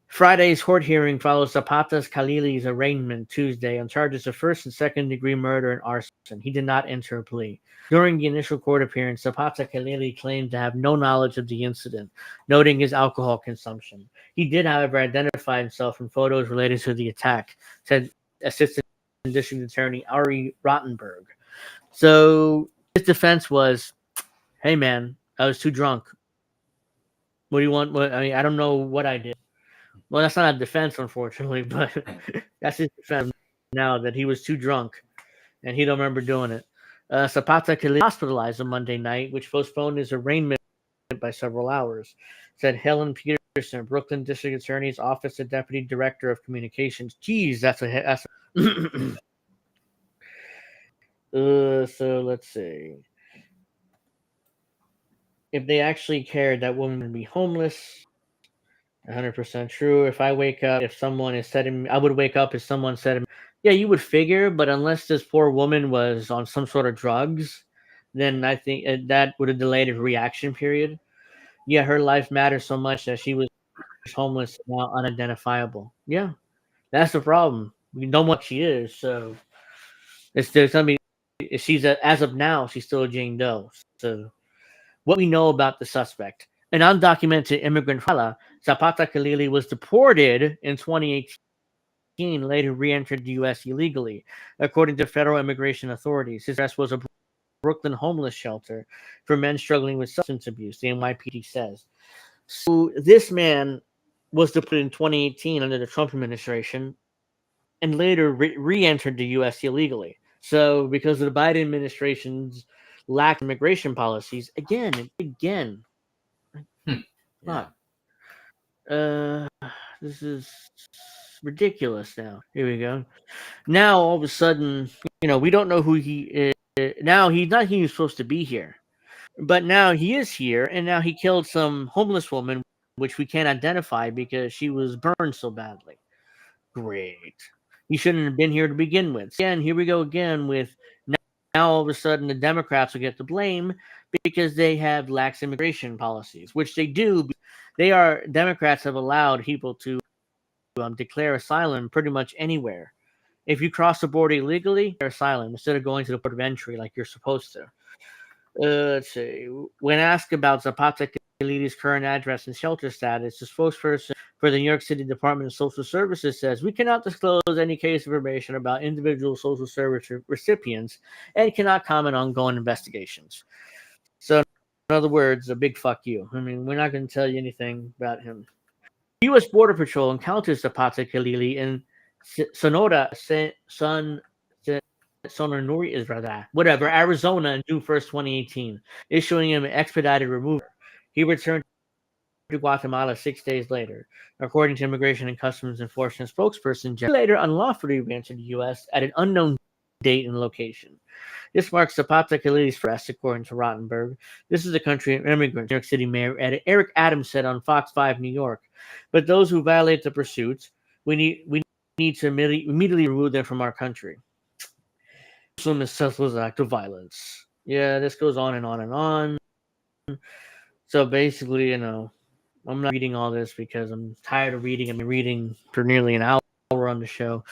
Friday's court hearing follows Zapata Khalili's arraignment Tuesday on charges of first and second degree murder and arson. He did not enter a plea. During the initial court appearance, Zapata Khalili claimed to have no knowledge of the incident, noting his alcohol consumption. He did, however, identify himself in photos related to the attack, said Assistant District Attorney Ari Rottenberg. So his defense was, "Hey man, I was too drunk. What do you want? I don't know what I did." Well, that's not a defense, unfortunately, but that's his defense now, that he was too drunk and he don't remember doing it. Zapata Khalili hospitalized on Monday night, which postponed his arraignment by several hours, said Helen Peterson, Brooklyn District Attorney's Office of Deputy Director of Communications. Geez, that's a so let's see. If they actually cared, that woman would be homeless. 100% true. If I wake up, if someone is setting me, I would wake up if someone said, yeah, you would figure, but unless this poor woman was on some sort of drugs, then I think that would have delayed her reaction period. Yeah, her life matters so much that she was homeless, now unidentifiable. Yeah, that's the problem. We know what she is, so there's something. As of now, she's still a Jane Doe. So what we know about the suspect. An undocumented immigrant from Zapata Khalili was deported in 2018, later re-entered the U.S. illegally. According to federal immigration authorities, his arrest was a Brooklyn homeless shelter for men struggling with substance abuse, the NYPD says. So this man was deported in 2018 under the Trump administration and later re-entered the U.S. illegally. So because of the Biden administration's lack of immigration policies, again, Yeah. this is ridiculous now. Here we go. Now, all of a sudden, we don't know who he is. Now, he's not he was supposed to be here. But now he is here, and now he killed some homeless woman, which we can't identify because she was burned so badly. Great. He shouldn't have been here to begin with. Again, here we go again with now all of a sudden the Democrats will get the blame because they have lax immigration policies, which they do. Democrats have allowed people to declare asylum pretty much anywhere. If you cross the border illegally, you're asylum instead of going to the port of entry like you're supposed to. Let's see. When asked about Zapata Khalili's current address and shelter status, the spokesperson for the New York City Department of Social Services says, we cannot disclose any case information about individual social service recipients and cannot comment on ongoing investigations. So, in other words, a big fuck you. I mean, we're not going to tell you anything about him. U.S. Border Patrol encounters Zapata Khalili in Sonora, Arizona on June 1st, 2018, issuing him an expedited removal. He returned to Guatemala 6 days later, according to Immigration and Customs Enforcement spokesperson. He later unlawfully re-entered the U.S. at an unknown date and location. This marks the Papa Khalili's first, according to Rottenberg. This is a country of immigrants, New York City Mayor Eric Adams said on Fox 5 New York. But those who violate the pursuits, we need to immediately remove them from our country. Muslim is senseless act of violence. Yeah, this goes on and on and on. So basically, I'm not reading all this because I'm tired of reading. I've been reading for nearly an hour on the show.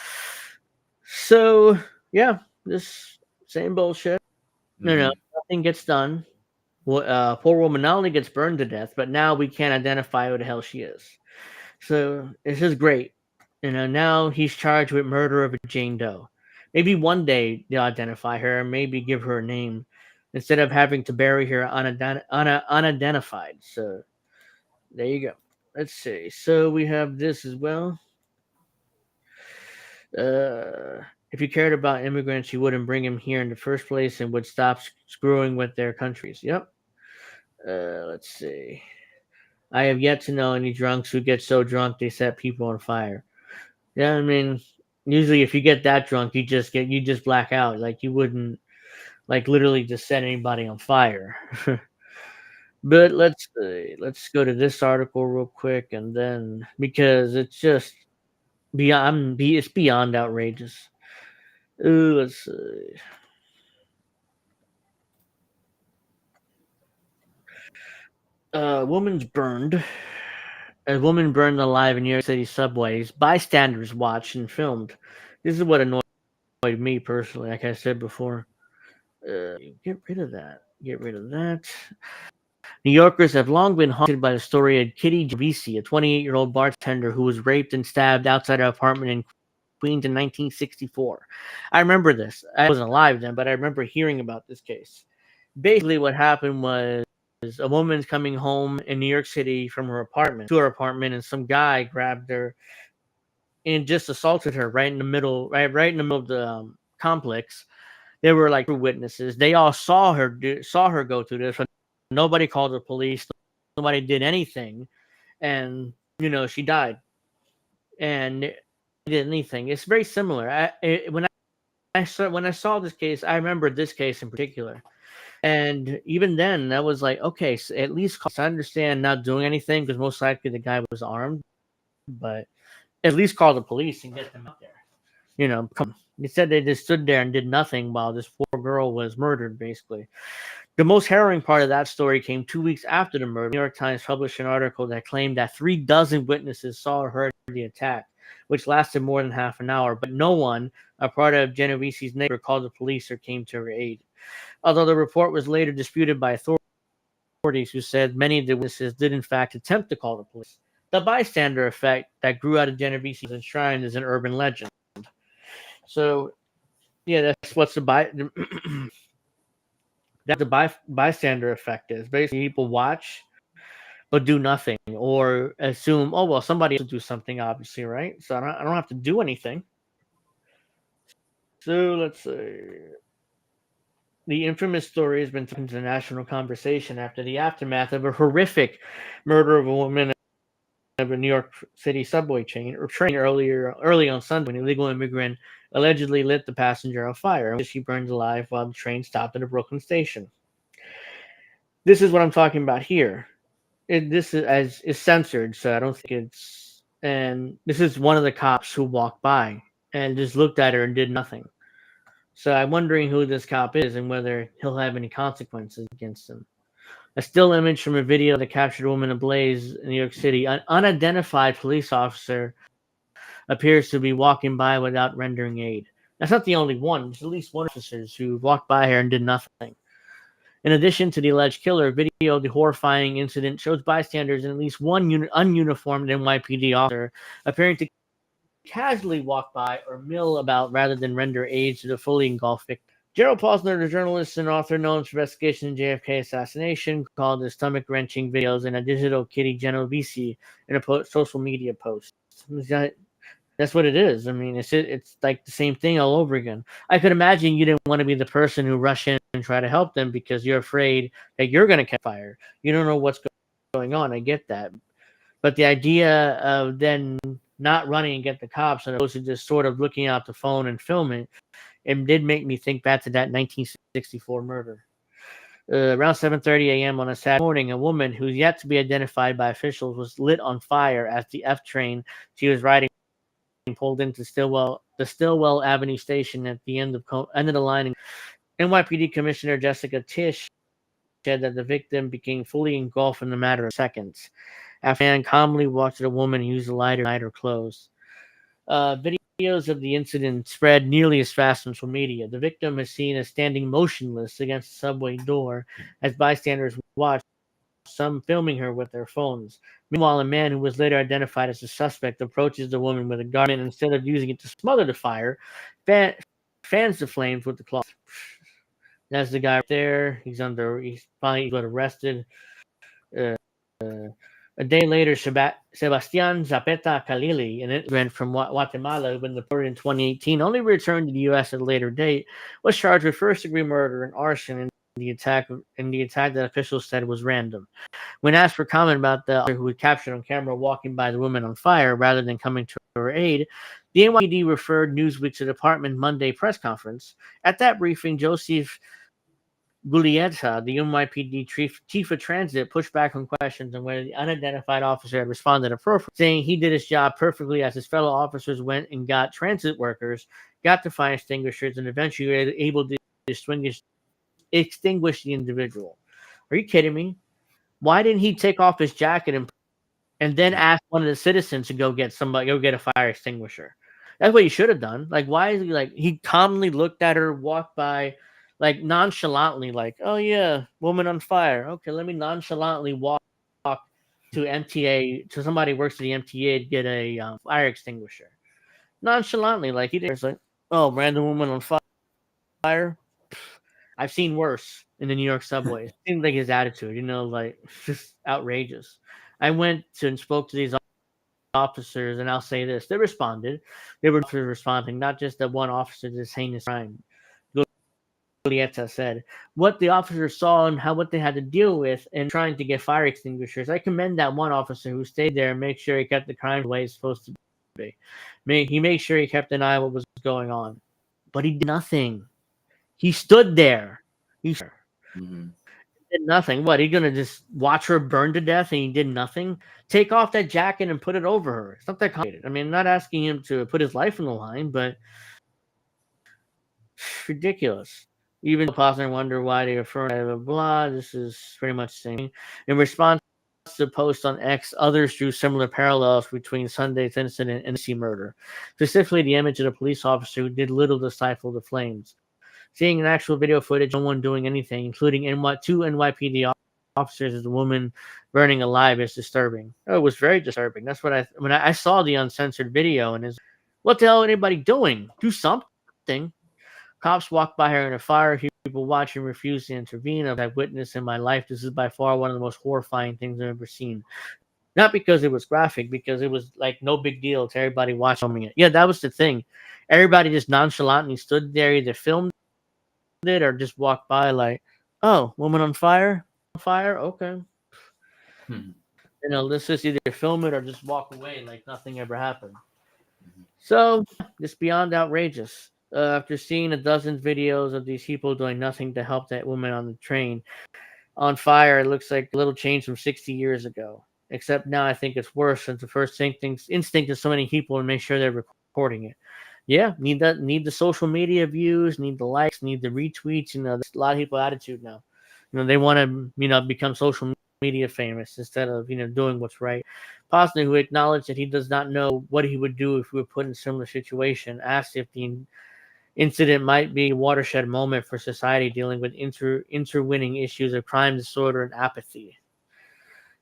So, yeah, this same bullshit. Nothing gets done. Poor woman not only gets burned to death, but now we can't identify who the hell she is. So this is great. Now he's charged with murder of a Jane Doe. Maybe one day they'll identify her and maybe give her a name instead of having to bury her unidentified. So there you go. Let's see. So we have this as well. If you cared about immigrants, you wouldn't bring them here in the first place and would stop screwing with their countries. Yep. Let's see. I have yet to know any drunks who get so drunk they set people on fire. Yeah, I mean, usually if you get that drunk, you just black out. Like you wouldn't, like literally just set anybody on fire. But let's go to this article real quick, and then because it's just it's beyond outrageous. Let's see. A woman burned alive in New York City subways. Bystanders watched and filmed. This is what annoyed me personally, like I said before. Get rid of that. New Yorkers have long been haunted by the story of Kitty Genovese, a 28-year-old bartender who was raped and stabbed outside her apartment in Queens in 1964. I remember this. I wasn't alive then, but I remember hearing about this case. Basically, what happened was a woman's coming home in New York City from her apartment, and some guy grabbed her and just assaulted her right in the middle of the complex. There were like witnesses. They all saw her go through this, but nobody called the police. Nobody did anything, and she died. And did anything. It's very similar. When I saw this case, I remember this case in particular. And even then, that was like, okay, so at least I understand not doing anything because most likely the guy was armed, but at least call the police and get them out there. Come. They said they just stood there and did nothing while this poor girl was murdered, basically. The most harrowing part of that story came 2 weeks after the murder. The New York Times published an article that claimed that 36 witnesses saw or heard the attack, which lasted more than half an hour, but no one, a part of Genovese's neighbor, called the police or came to her aid. Although the report was later disputed by authorities who said many of the witnesses did in fact attempt to call the police. The bystander effect that grew out of Genovese was enshrined as an urban legend. So, yeah, that's what the bystander effect is. Basically, people watch but do nothing or assume, oh, well, somebody else will do something, obviously, right? So I don't have to do anything. So let's see. The infamous story has been turned into national conversation after the aftermath of a horrific murder of a woman of a New York City subway train early on Sunday when an illegal immigrant allegedly lit the passenger on fire and she burned alive while the train stopped at a Brooklyn station. This is what I'm talking about here. This is censored, so I don't think it's. And this is one of the cops who walked by and just looked at her and did nothing. So I'm wondering who this cop is and whether he'll have any consequences against him. A still image from a video that captured a woman ablaze in New York City. An unidentified police officer appears to be walking by without rendering aid. That's not the only one. There's at least one officers who walked by her and did nothing. In addition to the alleged killer, video of the horrifying incident shows bystanders and at least one ununiformed NYPD officer appearing to casually walk by or mill about rather than render aid to the fully engulfed victim. Gerald Posner, the journalist and author known for investigation in JFK assassination, called the stomach-wrenching videos and a digital Kitty Genovese in a social media post. That's what it is. I mean, it's like the same thing all over again. I could imagine you didn't want to be the person who rush in and try to help them because you're afraid that you're going to catch fire. You don't know what's going on. I get that, but the idea of then not running and get the cops, and opposed to just sort of looking out the phone and filming, it did make me think back to that 1964 murder. Around 7:30 a.m. on a Saturday morning, a woman who's yet to be identified by officials was lit on fire as the F train she was riding pulled into the Stillwell Avenue station at the end of the line. NYPD Commissioner Jessica Tisch said that the victim became fully engulfed in a matter of seconds. After a man calmly walked to the woman and used a lighter to light her clothes. Videos of the incident spread nearly as fast on social media. The victim is seen as standing motionless against the subway door as bystanders watched, some filming her with their phones. Meanwhile, a man who was later identified as a suspect approaches the woman with a garment. Instead of using it to smother the fire, fans the flames with the cloth. That's the guy right there. He's finally got arrested. Uh, a day later, Sebastian Zapata Khalili, an immigrant from Guatemala who been deported in 2018, only returned to the U.S. at a later date, was charged with first-degree murder and arson in the attack that officials said was random. When asked for comment about the officer who was captured on camera walking by the woman on fire rather than coming to her aid, the NYPD referred Newsweek to the department Monday press conference. At that briefing, Joseph Gulieta, the NYPD chief of transit, pushed back on questions on whether the unidentified officer had responded appropriately, saying he did his job perfectly as his fellow officers went and got transit workers, got the fire extinguishers, and eventually were able to extinguish the individual. Are you kidding me? Why didn't he take off his jacket and then ask one of the citizens to go get a fire extinguisher? That's what he should have done. Like, why is he calmly looked at her, walked by, like nonchalantly, like, oh yeah, woman on fire. Okay, let me nonchalantly walk to MTA, to somebody who works at the MTA to get a fire extinguisher. Nonchalantly, like he did. It's like, oh, random woman on fire. I've seen worse in the New York subway. It seemed like his attitude, like just outrageous. I went to and spoke to these officers, and I'll say this: they responded. They were responding, not just that one officer to this heinous crime. Julieta said what the officers saw and what they had to deal with in trying to get fire extinguishers. I commend that one officer who stayed there and made sure he kept the crime the way it's supposed to be. He made sure he kept an eye on what was going on, but he did nothing. He stood there. He did nothing. What? He gonna just watch her burn to death and he did nothing? Take off that jacket and put it over her. It's not that complicated. I mean, I'm not asking him to put his life on the line, but ridiculous. Even Posner wonder why they refer to blah, blah. This is pretty much the same. In response to the post on X, others drew similar parallels between Sunday's incident and the murder, specifically the image of the police officer who did little to stifle the flames. Seeing an actual video footage, no one doing anything, including two NYPD officers as a woman burning alive, is disturbing. Oh, it was very disturbing. That's what when I saw the uncensored video, and what the hell is anybody doing? Do something. Cops walked by her in a fire. People watching refused to intervene. I've witnessed in my life. This is by far one of the most horrifying things I've ever seen. Not because it was graphic, because it was like no big deal to everybody watching it. Yeah, that was the thing. Everybody just nonchalantly stood there, either filmed it or just walked by like, oh, woman on fire? On fire? Okay. Let's just either film it or just walk away like nothing ever happened. So, it's beyond outrageous. After seeing a dozen videos of these people doing nothing to help that woman on the train on fire, it looks like a little change from 60 years ago. Except now I think it's worse, since the first instinct of so many people to make sure they're recording it. Yeah, need the social media views, need the likes, need the retweets. There's a lot of people attitude now. They want to become social media famous instead of doing what's right. Posner, who acknowledged that he does not know what he would do if we were put in a similar situation, asked if the incident might be a watershed moment for society dealing with interwinning issues of crime, disorder, and apathy.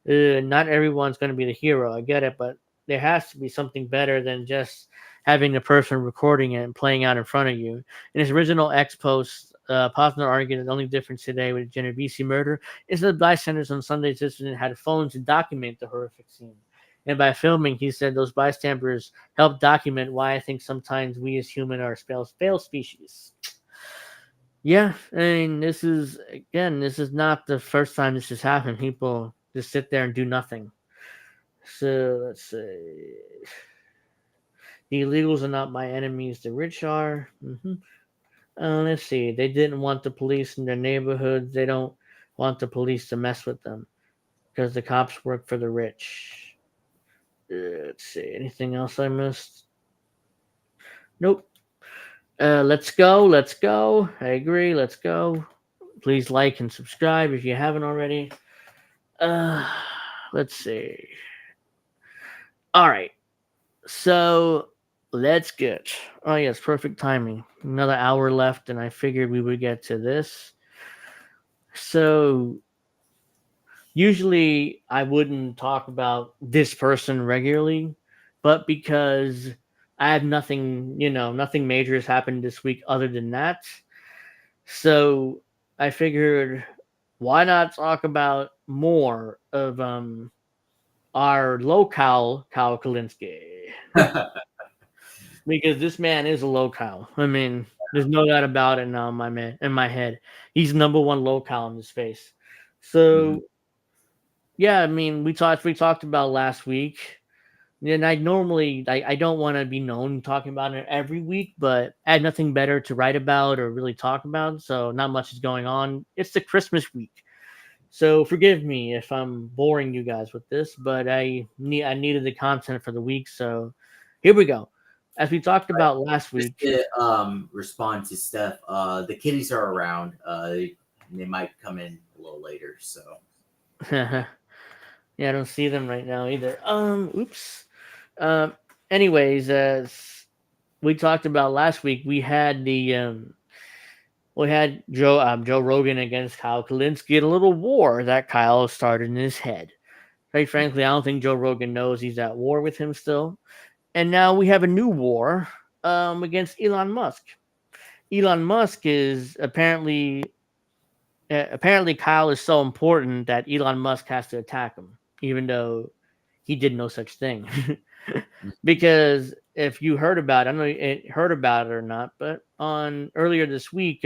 Not everyone's going to be the hero, I get it, but there has to be something better than just having the person recording it and playing out in front of you. In his original X post, Posner argued that the only difference today with the Genovese murder is that bystanders on Sunday's incident had phones to document the horrific scene. And by filming, he said those bystanders help document why I think sometimes we as human are failed species. Yeah, I mean, this is not the first time this has happened. People just sit there and do nothing. So let's see. The illegals are not my enemies. The rich are. Let's see. They didn't want the police in their neighborhoods. They don't want the police to mess with them because the cops work for the rich. Let's see. Anything else I missed? Nope. Let's go. Let's go. I agree. Let's go. Please like and subscribe if you haven't already. Uh, let's see. All right. So let's get. Oh yes, perfect timing. Another hour left, and I figured we would get to this. So usually I wouldn't talk about this person regularly, but because I have nothing, nothing major has happened this week other than that. So I figured, why not talk about more of our local Kyle Kulinski? Because this man is a local. I mean, there's no doubt about it now in my head. He's number one local in the space. So yeah, I mean, we talked about last week. And I don't want to be known talking about it every week, but I had nothing better to write about or really talk about, so not much is going on. It's the Christmas week. So forgive me if I'm boring you guys with this, but I needed the content for the week, so here we go. As we talked about last week. Just to respond to Steph, the kitties are around. They might come in a little later, so. Yeah, I don't see them right now either. Oops. Anyways, as we talked about last week, we had Joe Rogan against Kyle Kulinski in a little war that Kyle started in his head. Quite frankly, I don't think Joe Rogan knows he's at war with him still. And now we have a new war against Elon Musk. Elon Musk is apparently Kyle is so important that Elon Musk has to attack him, even though he did no such thing. Because if you heard about it, I don't know if you heard about it or not, but on earlier this week,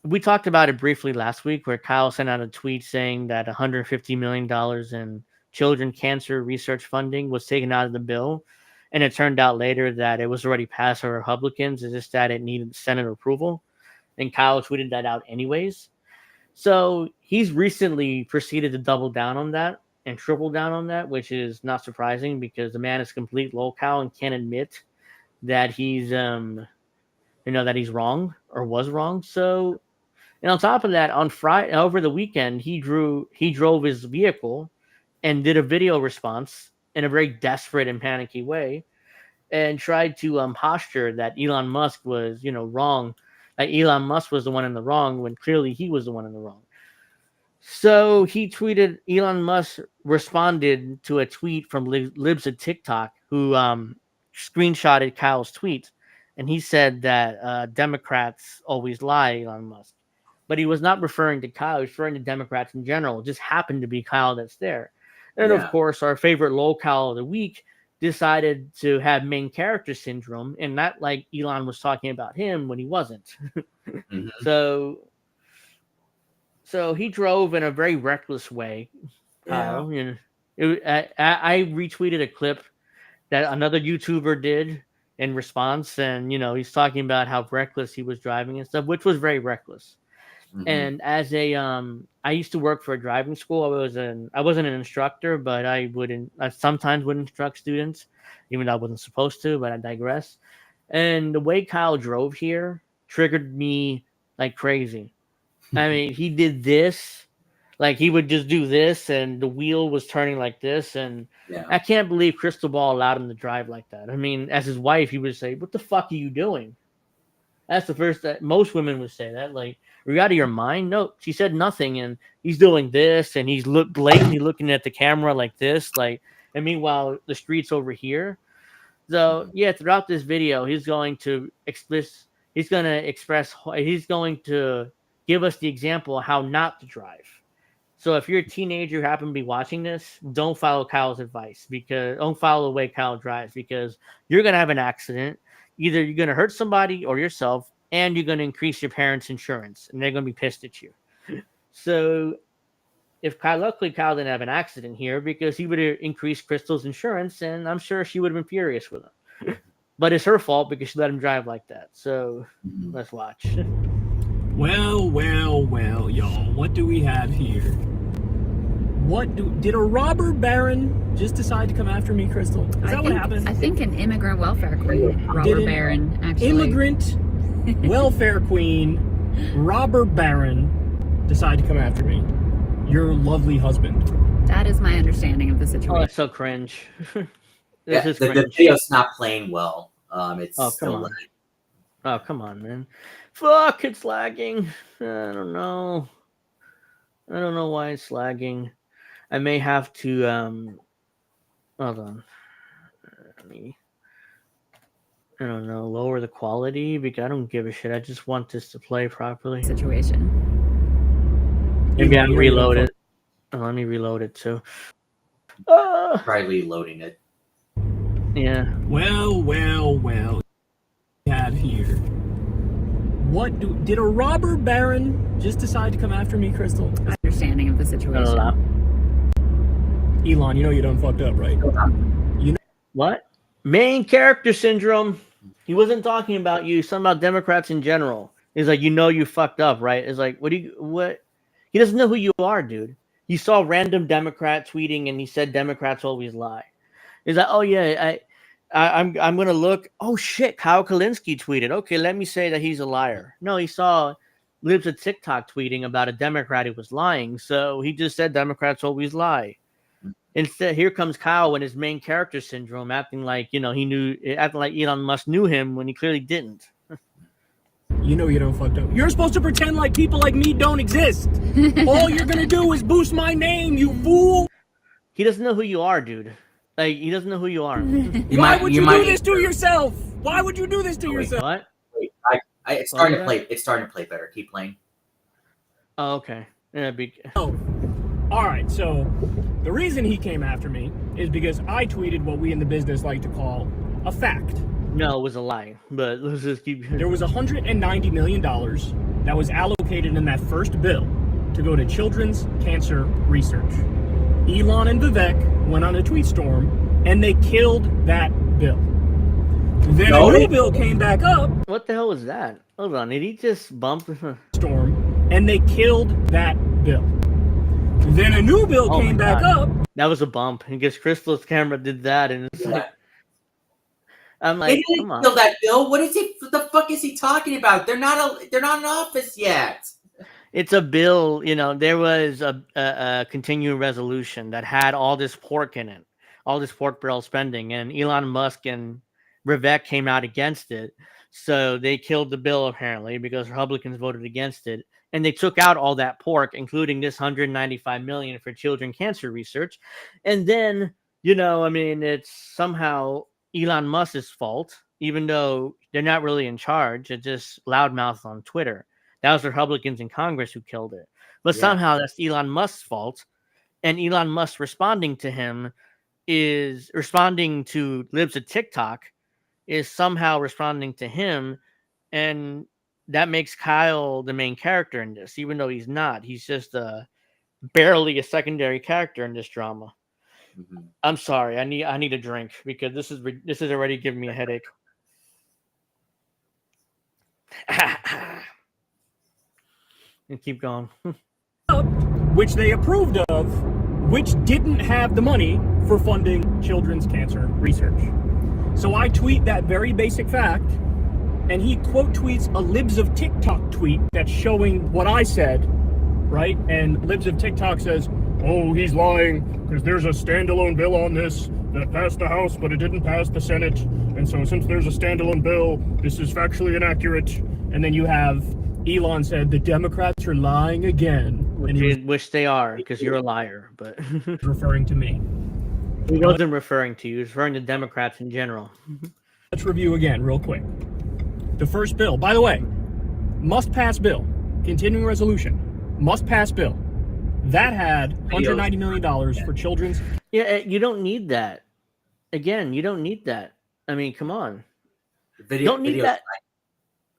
we talked about it briefly last week, where Kyle sent out a tweet saying that $150 million in children cancer research funding was taken out of the bill. And it turned out later that it was already passed by Republicans. It's just that it needed Senate approval. And Kyle tweeted that out anyways. So he's recently proceeded to double down on that and triple down on that, which is not surprising because the man is complete local and can't admit that he's that he's wrong or was wrong. So, and on top of that, on Friday over the weekend, he drove his vehicle and did a video response in a very desperate and panicky way, and tried to posture that Elon Musk was wrong, that Elon Musk was the one in the wrong when clearly he was the one in the wrong. So he tweeted, Elon Musk responded to a tweet from Libs of TikTok, who screenshotted Kyle's tweet, and he said that Democrats always lie, Elon Musk. But he was not referring to Kyle, he was referring to Democrats in general. It just happened to be Kyle that's there. And of course, our favorite locale of the week decided to have main character syndrome, and not like Elon was talking about him when he wasn't. So he drove in a very reckless way. I retweeted a clip that another YouTuber did in response, and he's talking about how reckless he was driving and stuff, which was very reckless. And as I used to work for a driving school. I wasn't an instructor, but I sometimes would instruct students, even though I wasn't supposed to. But I digress. And the way Kyle drove here triggered me like crazy. I mean, he did this, like he would just do this, and the wheel was turning like this, and I can't believe Crystal Ball allowed him to drive like that. I mean, as his wife, he would say, "What the fuck are you doing?" That's the first that most women would say that. Like, are you out of your mind? No, she said nothing, and he's doing this, and he's blatantly looking at the camera like this, like, and meanwhile the street's over here. So yeah, throughout this video, he's going to give us the example of how not to drive. So if you're a teenager who happen to be watching this, don't follow Kyle's advice, because don't follow the way Kyle drives, because you're gonna have an accident. Either you're gonna hurt somebody or yourself, and you're gonna increase your parents' insurance, and they're gonna be pissed at you. So luckily Kyle didn't have an accident here, because he would have increased Crystal's insurance, and I'm sure she would have been furious with him. But it's her fault because she let him drive like that. So let's watch. Well, y'all. What do we have here? Did a robber baron just decide to come after me, Crystal? Is that what happened? I think an immigrant welfare queen, robber baron, actually. Immigrant welfare queen, robber baron, decide to come after me. Your lovely husband. That is my understanding of the situation. Oh, it's so cringe. The video's not playing well. It's still lagging. Oh, come on, man. Fuck, it's lagging. I don't know why it's lagging. I may have to hold on. I don't know, lower the quality, because I don't give a shit. I just want this to play properly. Situation. Maybe I reload it. Oh, let me reload it too. Probably loading it. Yeah. Well. We have here. Did a robber baron just decide to come after me, Crystal? Understanding of the situation. Elon, you know you done fucked up, right? You know what? Main character syndrome. He wasn't talking about you. Something about Democrats in general. He's like, you fucked up, right? It's like, what? He doesn't know who you are, dude. He saw random Democrat tweeting, and he said Democrats always lie. He's like, oh yeah, I'm gonna look. Oh shit, Kyle Kulinski tweeted. Okay, let me say that he's a liar. No, he saw libs of TikTok tweeting about a Democrat who was lying, so he just said Democrats always lie. Instead, here comes Kyle with his main character syndrome, acting like acting like Elon Musk knew him when he clearly didn't. You know you done fucked up. You're supposed to pretend like people like me don't exist. All you're gonna do is boost my name, you fool. He doesn't know who you are, dude. Like, he doesn't know who you are. Why would you do this to yourself? Why would you do this to yourself? What? Wait, it's starting to play. It's starting to play better. Keep playing. Oh, okay. Yeah, all right. So the reason he came after me is because I tweeted what we in the business like to call a fact. No, it was a lie. But let's just keep. There was $190 million that was allocated in that first bill to go to children's cancer research. Elon and Vivek went on a tweet storm, and they killed that bill. Then a new bill came back up. What the hell was that? Hold on, did he just bump? Storm, and they killed that bill. Then a new bill came back up. That was a bump. I guess Crystal's camera did that, and it's like, I'm like, they didn't kill that bill. What the fuck is he talking about? They're not in office yet. It's a bill, there was a continuing resolution that had all this pork in it, all this pork barrel spending, and Elon Musk and Rivera came out against it. So they killed the bill, apparently, because Republicans voted against it. And they took out all that pork, including this $195 million for children cancer research. And then, it's somehow Elon Musk's fault, even though they're not really in charge. It's just loudmouth on Twitter. That was the Republicans in Congress who killed it. But somehow that's Elon Musk's fault. And Elon Musk responding to libs of TikTok is somehow responding to him. And that makes Kyle the main character in this, even though he's not. He's just barely a secondary character in this drama. Mm-hmm. I'm sorry. I need a drink, because this is already giving me a headache. And keep going. Which they approved of, which didn't have the money for funding children's cancer research. So I tweet that very basic fact, and he quote tweets a libs of TikTok tweet that's showing what I said, right? And libs of TikTok says, oh, he's lying because there's a standalone bill on this that passed the House, but it didn't pass the Senate. And so since there's a standalone bill, this is factually inaccurate. And then you have Elon said the Democrats are lying again. Which they are, because you're a liar, but referring to me. He wasn't referring to you, he was referring to Democrats in general. Let's review again real quick. The first bill, by the way, must pass bill, continuing resolution, must pass bill. that had $190 million for children's. Yeah, you don't need that. Again, you don't need that. I mean, come on. Don't need that.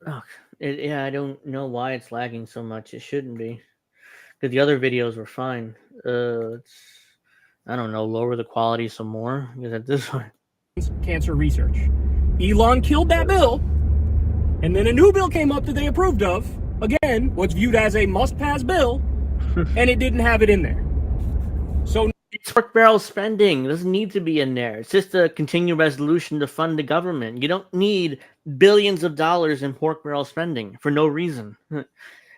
Oh, yeah, I don't know why it's lagging so much. It shouldn't be. Because the other videos were fine. I don't know, lower the quality some more. Because at this one. Cancer research. Elon killed that bill, and then a new bill came up that they approved of. Again, what's viewed as a must-pass bill, and it didn't have it in there. So it's pork barrel spending. It doesn't need to be in there. It's just a continued resolution to fund the government. You don't need billions of dollars in pork barrel spending for no reason.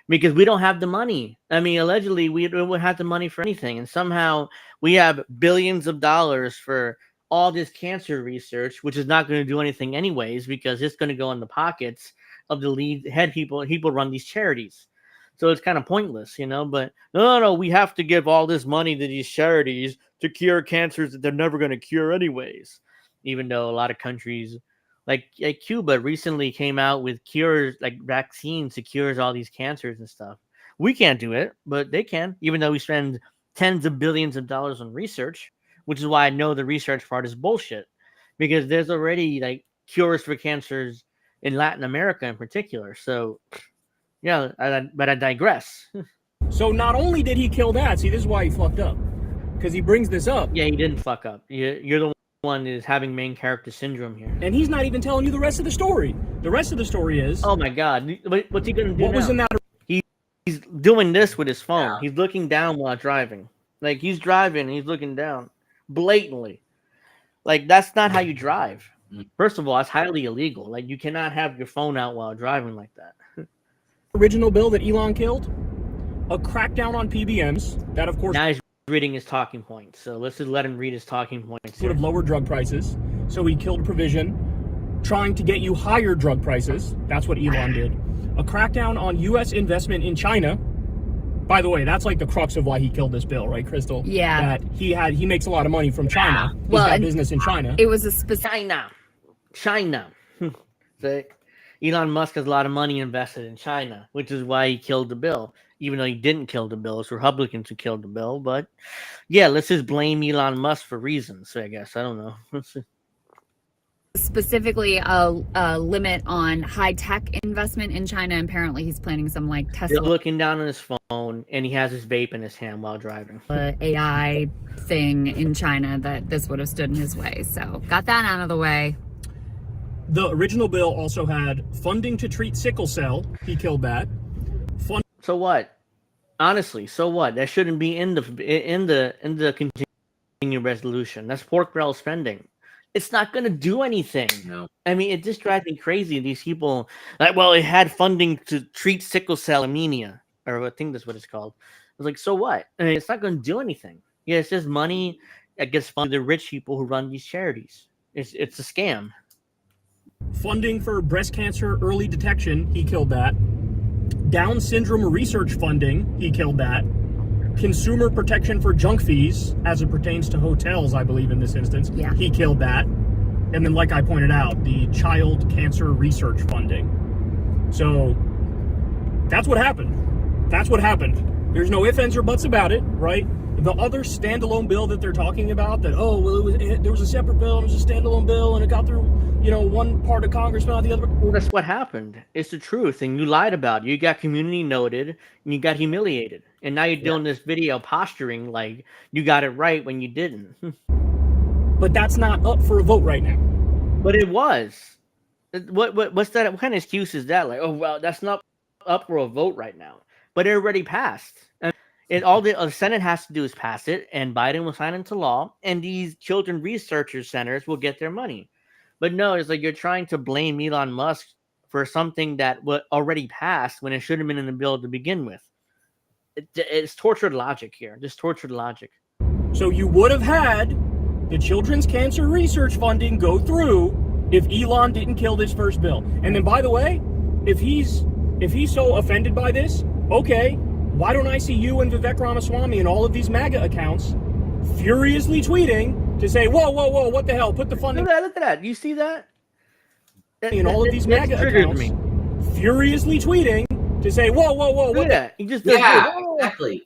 Because we don't have the money. I mean, allegedly, we don't have the money for anything. And somehow we have billions of dollars for all this cancer research, which is not going to do anything anyways, because it's going to go in the pockets of the lead head people run these charities. So it's kind of pointless, but no, we have to give all this money to these charities to cure cancers that they're never going to cure anyways. Even though a lot of countries like Cuba recently came out with cures, like vaccines to cure all these cancers and stuff. We can't do it, but they can, even though we spend tens of billions of dollars on research, which is why I know the research part is bullshit, because there's already like cures for cancers in Latin America in particular. So yeah, but I digress. So not only did he kill that, see, this is why he fucked up, because he brings this up. Yeah, he didn't fuck up. You're the one is having main character syndrome here. And he's not even telling you the rest of the story. The rest of the story is... Oh my God. What's he going to do What now? was in that... He's doing this with his phone. Yeah. He's looking down while driving. Like, he's driving, he's looking down. Blatantly. Like, that's not how you drive. First of all, it's highly illegal. Like, you cannot have your phone out while driving like that. Original bill that Elon killed? A crackdown on PBMs. That, of course... Now he's reading his talking points. So let's just let him read his talking points. Would have lowered drug prices. So he killed a provision trying to get you higher drug prices. That's what Elon did. A crackdown on U.S. investment in China. By the way, that's like the crux of why he killed this bill, right, Crystal? Yeah. That he makes a lot of money from China. He's Well, got business in China. It was a specific... China. So Elon Musk has a lot of money invested in China, which is why he killed the bill. Even though he didn't kill the bill, it's Republicans who killed the bill. But yeah, let's just blame Elon Musk for reasons, I guess. I don't know. Specifically a limit on high-tech investment in China. Apparently he's planning some like Tesla... He's looking down on his phone, and he has his vape in his hand while driving. AI thing in China that this would have stood in his way. So got that out of the way. The original bill also had funding to treat sickle cell. He killed that. So what? Honestly, so what? That shouldn't be in the continuing resolution. That's pork barrel spending. It's not going to do anything. No. I mean, it just drives me crazy. These people, like, well, it had funding to treat sickle cell anemia, or I think that's what it's called. I was like, so what? I mean, it's not going to do anything. Yeah, it's just money that gets funded to the rich people who run these charities. It's a scam. Funding for breast cancer early detection, he killed that. Down syndrome research funding, he killed that. Consumer protection for junk fees, as it pertains to hotels, I believe in this instance, Yeah. he killed that. And then, like I pointed out, the child cancer research funding. So that's what happened. That's what happened. There's no ifs, ands, or buts about it, right? The other standalone bill that they're talking about, that, oh, well, there was a separate bill, it was a standalone bill, and it got through, one part of Congress, but not the other. Well, that's what happened. It's the truth, and you lied about it. You got community noted, and you got humiliated. And now you're doing this video posturing like you got it right when you didn't. But that's not up for a vote right now. But it was. What's that? What kind of excuse is that? Like, oh, well, that's not up for a vote right now. But it already passed. And all the Senate has to do is pass it, and Biden will sign into law, and these children researcher centers will get their money. But no, it's like you're trying to blame Elon Musk for something that already passed when it should have been in the bill to begin with. It's tortured logic here. Just tortured logic. So you would have had the children's cancer research funding go through if Elon didn't kill this first bill. And then, by the way, if he's so offended by this, okay, why don't I see you and Vivek Ramaswamy and all of these MAGA accounts furiously tweeting to say, whoa, what the hell? Put the funding... Look at that. You see that? And all of these MAGA accounts furiously tweeting to say, whoa, Look what at the... that. He just does Yeah, exactly.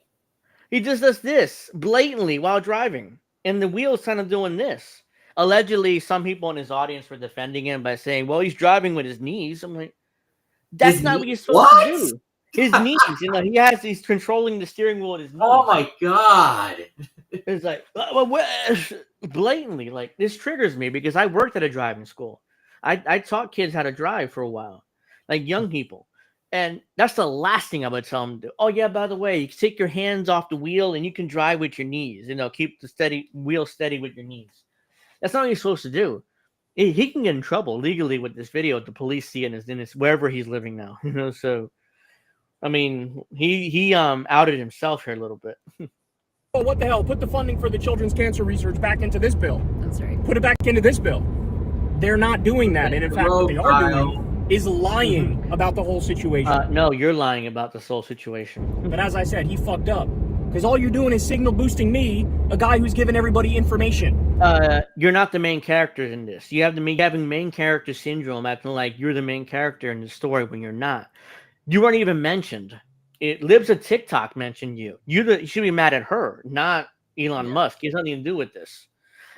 He just does this blatantly while driving, and the wheel's kind of doing this. Allegedly, some people in his audience were defending him by saying, "Well, he's driving with his knees." I'm like, "That's not what you're supposed to do." His knees, he's controlling the steering wheel with his knees. Oh my god! It's like blatantly, like this triggers me because I worked at a driving school. I taught kids how to drive for a while, like young people. And that's the last thing I would tell them to do. Oh, yeah, by the way, you can take your hands off the wheel and you can drive with your knees. Keep the wheel steady with your knees. That's not what you're supposed to do. He can get in trouble legally with this video if the police see it in his wherever he's living now. So, I mean, he outed himself here a little bit. Oh, what the hell? Put the funding for the children's cancer research back into this bill. That's right. Put it back into this bill. They're not doing that. And in fact, what they are doing is lying about the whole situation. No, you're lying about this whole situation. But as I said, he fucked up. Because all you're doing is signal boosting me, a guy who's giving everybody information. You're not the main character in this. You have having main character syndrome, acting like you're the main character in the story when you're not. You weren't even mentioned. Libs of TikTok mentioned you. You should be mad at her, not Elon Musk. He has nothing to do with this.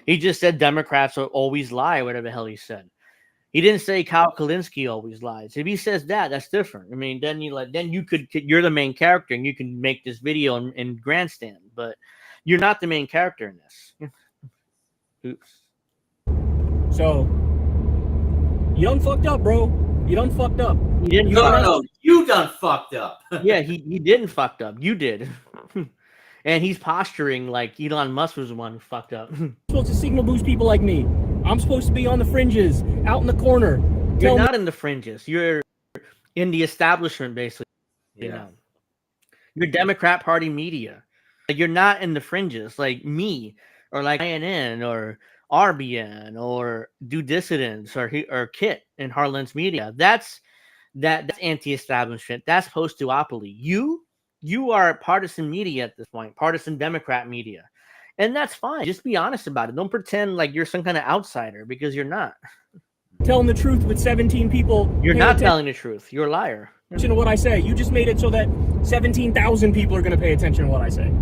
He just said Democrats always lie, whatever the hell he said. He didn't say Kyle Kulinski always lies. If he says that, that's different. I mean, then you're the main character and you can make this video and grandstand, but you're not the main character in this. Oops. So you done fucked up, bro. You done fucked up. No, you done fucked up. Yeah, he didn't fucked up. You did. And he's posturing like Elon Musk was the one who fucked up. You're supposed to signal boost people like me. I'm supposed to be on the fringes, out in the corner. You're not in the fringes. You're in the establishment, basically. Yeah. You're Democrat Party media. Like, you're not in the fringes, like me, or like INN, or RBN, or Do Dissidents, or Kit in Harlan's Media. That's anti-establishment. That's post-duopoly. You are partisan media at this point, partisan Democrat media. And that's fine. Just be honest about it. Don't pretend like you're some kind of outsider, because you're not. Telling the truth with 17 people. You're not telling the truth. You're a liar. Attention to what I say. You just made it so that 17,000 people are going to pay attention to what I say.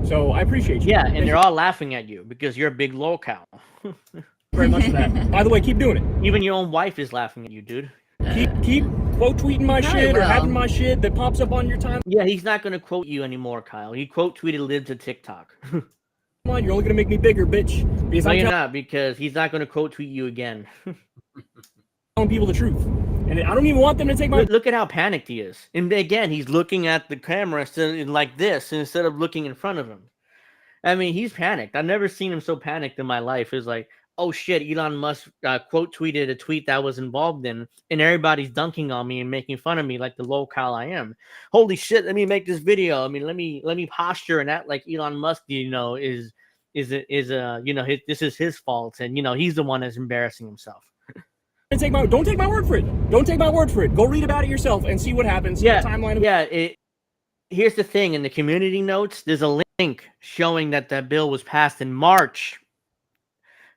So I appreciate you. Yeah, and they're all laughing at you because you're a big lol cow. Very much for that. By the way, keep doing it. Even your own wife is laughing at you, dude. Keep quote tweeting my shit or having my shit that pops up on your time. Yeah, he's not going to quote you anymore, Kyle. He quote tweeted Libs to TikTok. Come on, you're only going to make me bigger, bitch. Because no, you're not, because he's not going to quote tweet you again. Telling people the truth. And I don't even want them to take my... Look at how panicked he is. And again, he's looking at the camera like this instead of looking in front of him. I mean, he's panicked. I've never seen him so panicked in my life. It's like, oh shit, Elon Musk quote tweeted a tweet that I was involved in, and everybody's dunking on me and making fun of me like the low cow I am. Holy shit, let me make this video. I mean, let me posture and act like Elon Musk, is this is his fault, and he's the one that's embarrassing himself. Don't take my word for it. Don't take my word for it. Go read about it yourself and see what happens. Yeah, the timeline. Here's the thing. In the community notes, there's a link showing that bill was passed in March.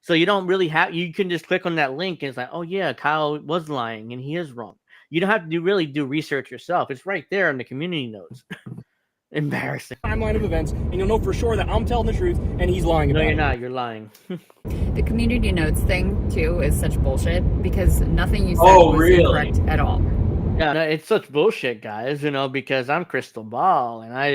So you don't really you can just click on that link and it's like, oh yeah, Kyle was lying and he is wrong. You don't have to really do research yourself. It's right there in the community notes. Embarrassing. Timeline of events, and you'll know for sure that I'm telling the truth and he's lying about it. No, you're not. You're lying. The community notes thing, too, is such bullshit because nothing you said was incorrect at all. Yeah, no, it's such bullshit, guys, because I'm Crystal Ball and I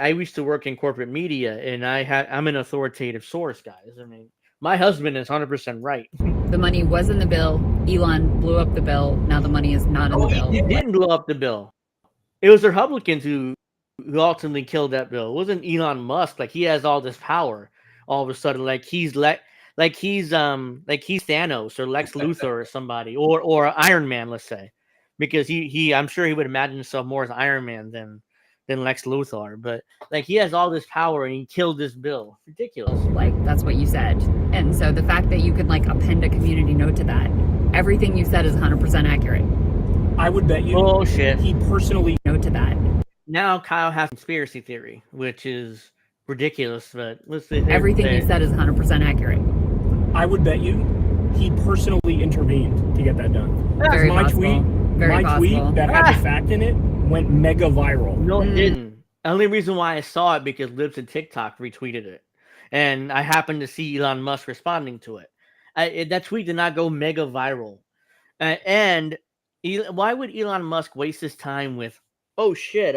used to work in corporate media and I'm an authoritative source, guys. I mean, my husband is 100% right. The money was in the bill. Elon blew up the bill. Now the money is not in the bill. He didn't blow up the bill. It was the Republicans who ultimately killed that bill. It wasn't Elon Musk. Like, he has all this power all of a sudden. Like he's Thanos or Lex Luthor or somebody or Iron Man, let's say, because he I'm sure he would imagine himself more as Iron Man than Lex Luthor. But like, he has all this power and he killed this bill. Ridiculous. Like, that's what you said. And so the fact that you could like append a community note to that, everything you said is 100% accurate. I would bet you. Bullshit. He personally note to that. Now Kyle has conspiracy theory, which is ridiculous, but let's see. Everything you said is 100% accurate. I would bet you he personally intervened to get that done. Very my possible. tweet, Very my possible. tweet that had the fact in it went mega viral. No, it didn't. Only reason why I saw it because Libs and TikTok retweeted it, and I happened to see Elon Musk responding to it. That tweet did not go mega viral, and why would Elon Musk waste his time with? Oh shit!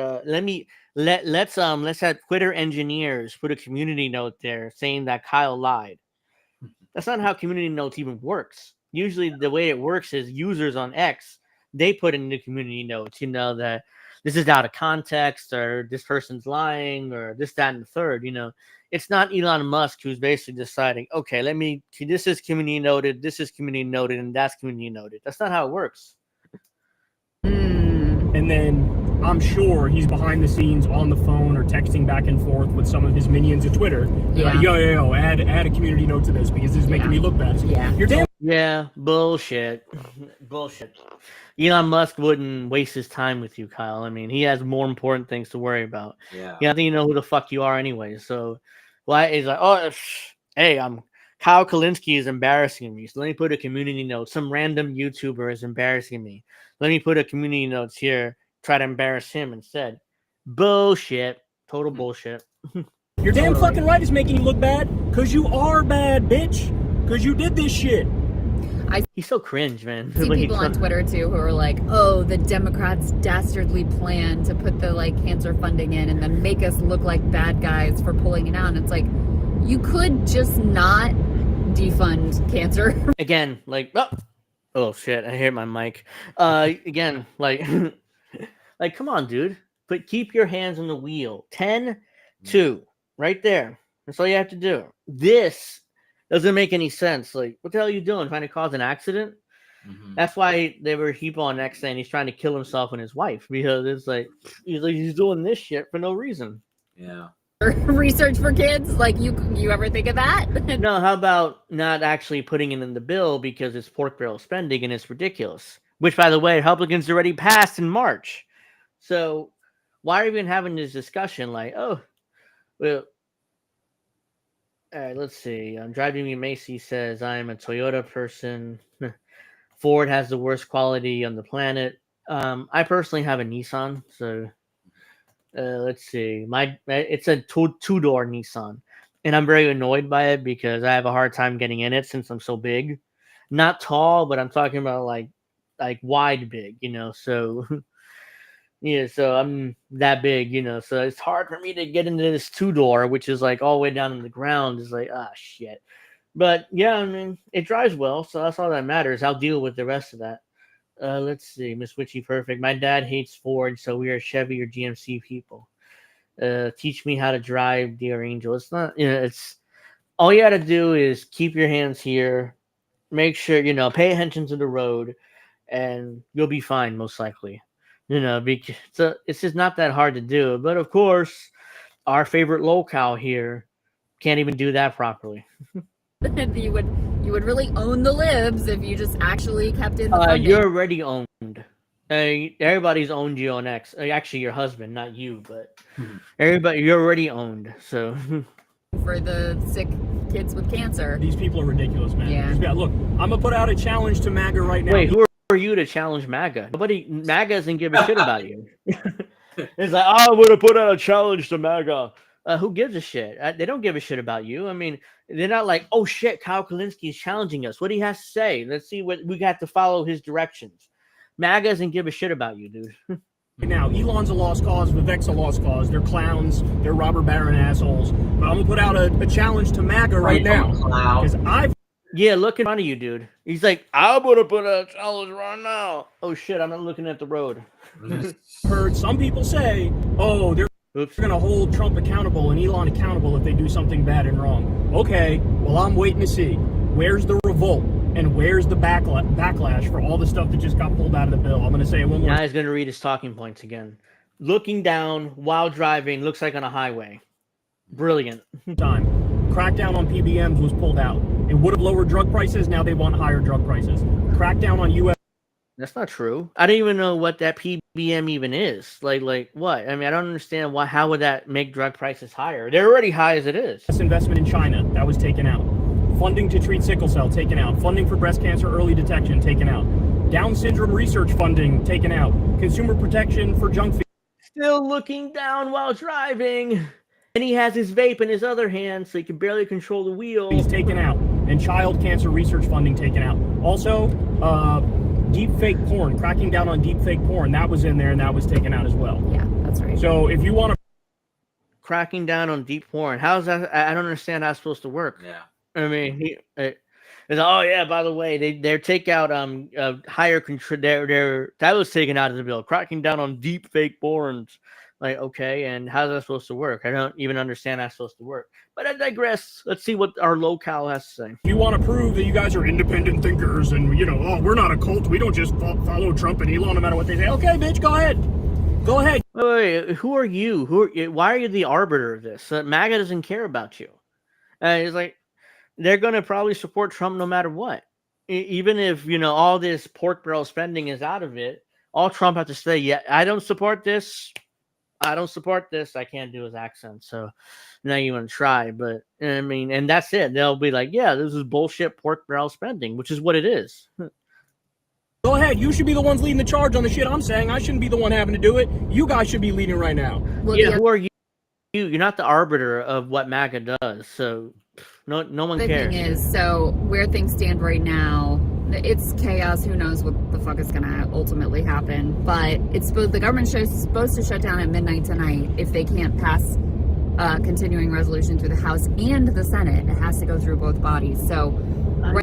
Let's have Twitter engineers put a community note there saying that Kyle lied. That's not how community notes even works. Usually, the way it works is users on X they put in the community notes, that this is out of context or this person's lying or this, that, and the third. It's not Elon Musk who's basically deciding, okay, this is community noted, this is community noted, and that's community noted. That's not how it works. And then I'm sure he's behind the scenes on the phone or texting back and forth with some of his minions at Twitter. Yeah. Like, yo, add a community note to this because this is making me look bad. You're damn. Yeah, bullshit. Bullshit. Elon Musk wouldn't waste his time with you, Kyle. I mean, he has more important things to worry about. Yeah. I think you know who the fuck you are anyway. So why is like, oh, hey, Kyle Kulinski is embarrassing me. So let me put a community note. Some random YouTuber is embarrassing me. Let me put a community notes here. Try to embarrass him instead. Bullshit. Total bullshit. You're damn fucking right. It's making you look bad because you are bad, bitch. Because you did this shit. He's so cringe, man. See people on Twitter too who are like, "Oh, the Democrats' dastardly plan to put the cancer funding in and then make us look like bad guys for pulling it out." And it's like, you could just not defund cancer. Again, oh shit, I hit my mic. Again, come on, dude. Keep your hands on the wheel. 10-2, right there. That's all you have to do. This doesn't make any sense. What the hell are you doing? Trying to cause an accident? Mm-hmm. That's why they were people on X saying he's trying to kill himself and his wife because it's he's doing this shit for no reason. Yeah. Research for kids? You ever think of that? No, how about not actually putting it in the bill because it's pork barrel spending and it's ridiculous? Which, by the way, Republicans already passed in March. So why are we even having this discussion? All right, let's see. Driving Me Macy says, I am a Toyota person. Ford has the worst quality on the planet. I personally have a Nissan, so let's see. It's a two-door Nissan, and I'm very annoyed by it because I have a hard time getting in it since I'm so big. Not tall, but I'm talking about like wide big, so... Yeah, so I'm that big, so it's hard for me to get into this two-door, which is all the way down on the ground. Is shit. But yeah, I mean, it drives well, so that's all that matters. I'll deal with the rest of that. Let's see, Miss Witchy Perfect. My dad hates Ford, so we are Chevy or GMC people. Teach me how to drive, dear angel. It's not, it's all you got to do is keep your hands here, make sure, pay attention to the road, and you'll be fine, most likely. Because it's just not that hard to do. But of course, our favorite locale here can't even do that properly. You would really own the libs if you just actually kept in the funding. You're already owned. Everybody's owned you on X. Actually, your husband, not you, but everybody. You're already owned. So for the sick kids with cancer, these people are ridiculous, man. Yeah. Look, I'm gonna put out a challenge to MAGA right now. Wait, who are you to challenge MAGA? MAGA doesn't give a shit about you. It's I'm gonna put out a challenge to MAGA. Who gives a shit? They don't give a shit about you. I mean, they're not like, oh shit, Kyle Kulinski is challenging us. What do he has to say? Let's see what we got to follow his directions. MAGA doesn't give a shit about you, dude. Now, Elon's a lost cause, Vivek's a lost cause. They're clowns. They're robber baron assholes. But I'm gonna put out a challenge to MAGA right now because Yeah, look in front of you, dude. He's like, I'm gonna put a challenge right now. Oh shit, I'm not looking at the road. Heard some people say, oh, they're gonna hold Trump accountable and Elon accountable if they do something bad and wrong. Okay, well, I'm waiting to see. Where's the revolt and where's the backlash for all the stuff that just got pulled out of the bill? I'm gonna say it one more time. Now he's gonna read his talking points again. Looking down while driving looks like on a highway. Brilliant. Time. Crackdown on PBMs was pulled out. It would have lowered drug prices. Now they want higher drug prices. Crackdown on U.S. That's not true. I don't even know what that PBM even is. Like what? I mean, I don't understand why. How would that make drug prices higher? They're already high as it is. Investment in China, that was taken out. Funding to treat sickle cell, taken out. Funding for breast cancer early detection, taken out. Down syndrome research funding, taken out. Consumer protection for junk food. still looking down while driving. And he has his vape in his other hand, so he can barely control the wheel. He's taken out, and child cancer research funding taken out. Also, deep fake porn, cracking down on deep fake porn, that was in there, and that was taken out as well. Yeah, that's right. So if you want to... Cracking down on deep porn. How's that? I don't understand how it's supposed to work. Yeah. I mean, oh yeah, by the way, their takeout higher control that was taken out of the bill. Cracking down on deep fake porns. Like, okay, and how's that supposed to work? I don't even understand how that's supposed to work. But I digress. Let's see what our locale has to say. If you want to prove that you guys are independent thinkers and, we're not a cult, we don't just follow Trump and Elon no matter what they say. Okay, bitch, go ahead. Go ahead. Wait, who are you? Why are you the arbiter of this? MAGA doesn't care about you. It's like, they're going to probably support Trump no matter what. Even if, all this pork barrel spending is out of it, all Trump has to say, yeah, I don't support this. I don't support this. I can't do his accent. So now you want to try. But I mean, and that's it. They'll be like, yeah, this is bullshit pork barrel spending, which is what it is. Go ahead. You should be the ones leading the charge on the shit I'm saying. I shouldn't be the one having to do it. You guys should be leading right now. Well, yeah, who are you? You're not the arbiter of what MAGA does. So no one cares. The thing is, so where things stand right now, it's chaos. Who knows what the fuck is going to ultimately happen? But the government supposed to shut down at midnight tonight if they can't pass a continuing resolution through the House and the Senate. It has to go through both bodies. So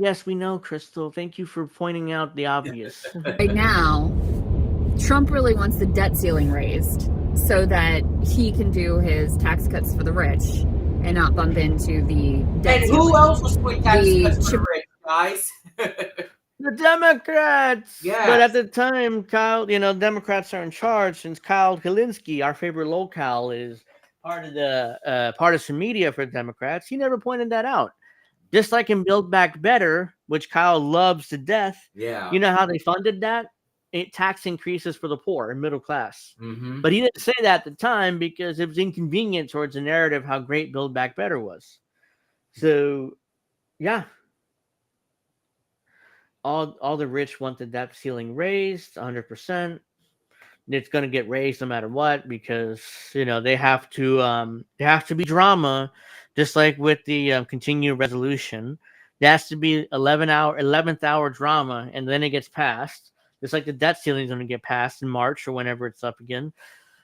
yes, we know, Crystal. Thank you for pointing out the obvious. Right now, Trump really wants the debt ceiling raised so that he can do his tax cuts for the rich and not bump into the debt ceiling. Who else was putting tax cuts for the rich, guys? The Democrats. Yeah. But at the time, Kyle, Democrats are in charge since Kyle Kulinski, our favorite locale, is part of the partisan media for Democrats. He never pointed that out. Just like in Build Back Better, which Kyle loves to death. Yeah. You know how they funded that? Tax increases for the poor and middle class. Mm-hmm. But he didn't say that at the time because it was inconvenient towards the narrative how great Build Back Better was. So, yeah. All the rich want the debt ceiling raised 100%. It's going to get raised no matter what because they have to be drama, just like with the continued resolution. There has to be 11th hour drama, and then it gets passed. Just like the debt ceiling is going to get passed in March or whenever it's up again.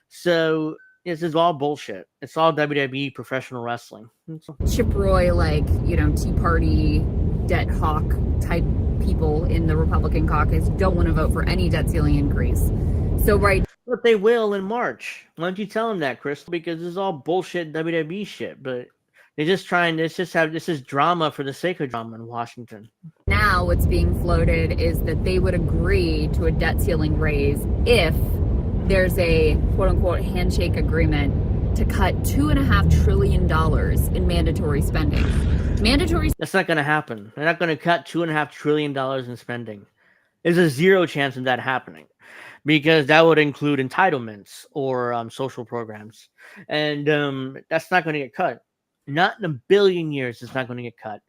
So this is all bullshit. It's all WWE professional wrestling. Chip Roy, Tea Party, debt hawk type people in the Republican caucus don't want to vote for any debt ceiling increase. So but they will in March. Why don't you tell them that, Crystal? Because this is all bullshit WWE shit. But they're just trying to this is drama for the sake of drama in Washington. Now what's being floated is that they would agree to a debt ceiling raise if there's a quote unquote handshake agreement to cut $2.5 trillion in mandatory spending. That's not going to happen. They're not going to cut $2.5 trillion in spending. There's a zero chance of that happening because that would include entitlements or social programs. And that's not going to get cut. Not in a billion years, it's not going to get cut.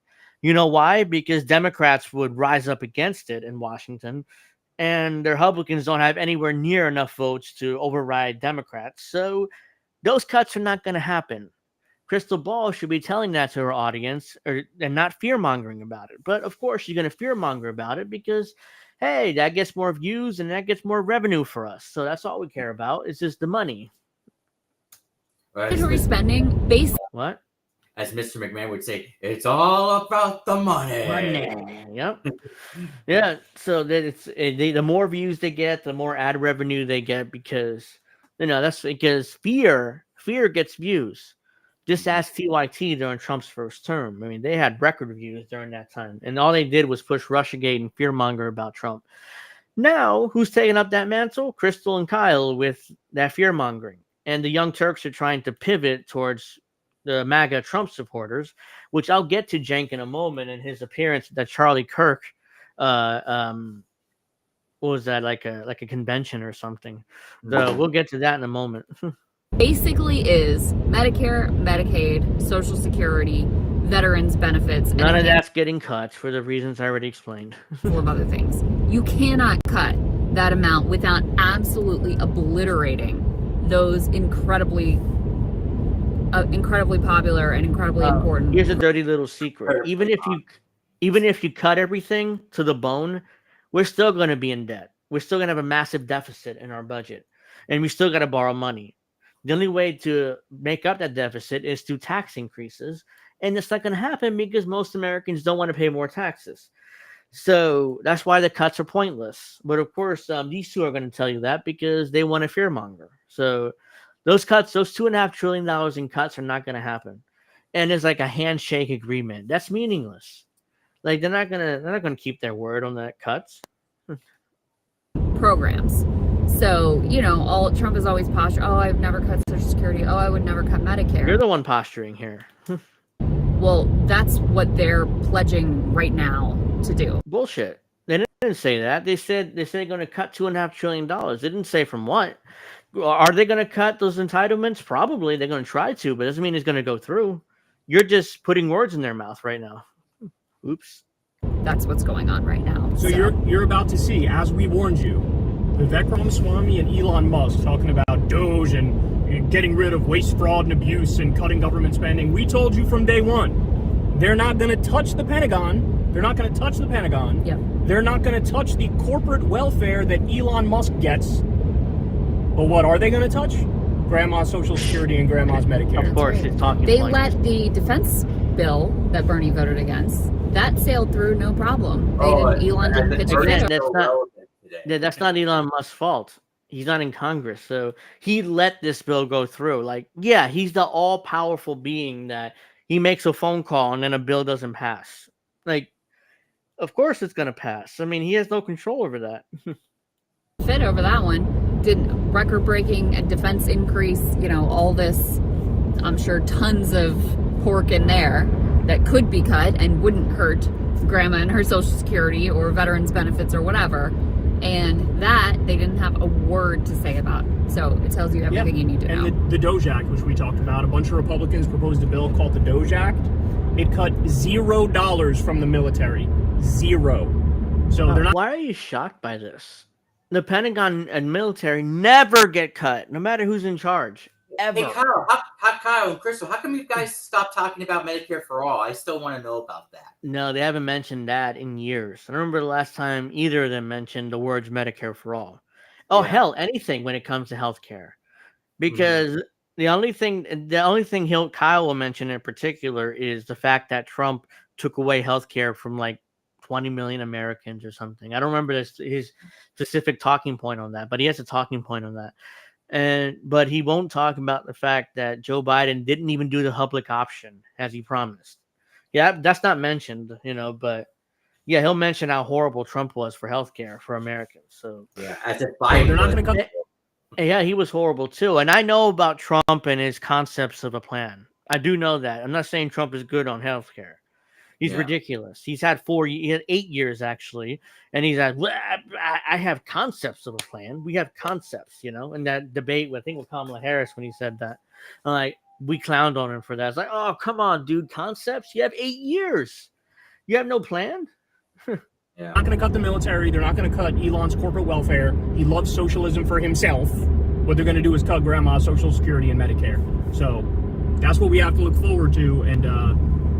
You know why? Because Democrats would rise up against it in Washington, and the Republicans don't have anywhere near enough votes to override Democrats. So those cuts are not going to happen. Crystal Ball should be telling that to her audience and not fear-mongering about it. But, of course, you're going to fear-monger about it because, hey, that gets more views and that gets more revenue for us. So that's all we care about. It's just the money. Mandatory spending based... What? As Mr. McMahon would say, it's all about the money. Yep. Yeah. So that the more views they get, the more ad revenue they get because that's because fear gets views. Just ask TYT during Trump's first term. I mean, they had record views during that time, and all they did was push Russiagate and fearmonger about Trump. Now, who's taking up that mantle? Crystal and Kyle with that fearmongering, and the Young Turks are trying to pivot towards the MAGA Trump supporters, which I'll get to Jenk in a moment and his appearance at the Charlie Kirk, what was that, like a convention or something. So we'll get to that in a moment. Basically is Medicare, Medicaid, Social Security, veterans benefits. None of that's getting cut for the reasons I already explained. Full of other things. You cannot cut that amount without absolutely obliterating those incredibly popular and incredibly important. Here's a dirty little secret. Even if you cut everything to the bone, we're still going to be in debt. We're still going to have a massive deficit in our budget, and we still got to borrow money. The only way to make up that deficit is through tax increases, and it's not going to happen because most Americans don't want to pay more taxes. So that's why the cuts are pointless. But of course, these two are going to tell you that because they want to fearmonger. So those cuts, those $2.5 trillion in cuts, are not going to happen. And it's like a handshake agreement. That's meaningless. Like they're not gonna keep their word on that cuts. Programs. So, all Trump is always posturing, oh, I've never cut Social Security. Oh, I would never cut Medicare. You're the one posturing here. Well, that's what they're pledging right now to do. Bullshit. They didn't say that. They said they're going to cut $2.5 trillion. They didn't say from what. Are they going to cut those entitlements? Probably. They're going to try to, but it doesn't mean it's going to go through. You're just putting words in their mouth right now. Oops. That's what's going on right now. So you're about to see, as we warned you, Vivek Ramaswamy and Elon Musk talking about Doge and getting rid of waste, fraud, and abuse and cutting government spending. We told you from day one, they're not going to touch the Pentagon. They're not going to touch the Pentagon. Yep. They're not going to touch the corporate welfare that Elon Musk gets. But what are they going to touch? Grandma's Social Security and Grandma's Medicare. Of course, it's talking They points. let the defense bill that Bernie voted against, that sailed through no problem. Elon didn't pitch Again, it. that's not Elon Musk's fault. He's not in Congress, so he let this bill go through. Like, yeah, he's the all-powerful being that he makes a phone call and then a bill doesn't pass. Like, of course it's going to pass. I mean, he has no control over that. Fit over that one. Did record-breaking defense increase, all this, I'm sure tons of pork in there that could be cut and wouldn't hurt grandma and her Social Security or veterans benefits or whatever. And that they didn't have a word to say about. So it tells you everything you need to know. And the Doge Act, which we talked about, a bunch of Republicans proposed a bill called the Doge Act. It cut $0 from the military. Zero. So they're not. Why are you shocked by this? The Pentagon and military never get cut, no matter who's in charge. Ever. Hey, Kyle and Crystal, how come you guys stopped talking about Medicare for all? I still want to know about that. No, they haven't mentioned that in years. I don't remember the last time either of them mentioned the words Medicare for all. Oh, hell, anything when it comes to healthcare. Because the only thing Kyle will mention in particular is the fact that Trump took away healthcare from like 20 million Americans or something. I don't remember his specific talking point on that, but he has a talking point on that. But he won't talk about the fact that Joe Biden didn't even do the public option as he promised. Yeah, that's not mentioned, but yeah, he'll mention how horrible Trump was for healthcare for Americans. So yeah, as if Biden, they're not going to cut. Yeah, he was horrible too. And I know about Trump and his concepts of a plan. I do know that. I'm not saying Trump is good on healthcare. He's ridiculous. He had 8 years actually, and he's like, well, I have concepts of a plan. We have concepts, in that debate with, I think, with Kamala Harris when he said that. We clowned on him for that. It's like, oh, come on, dude, concepts? You have 8 years. You have no plan? They're not going to cut the military. They're not going to cut Elon's corporate welfare. He loves socialism for himself. What they're going to do is cut Grandma's Social Security and Medicare. So that's what we have to look forward to, and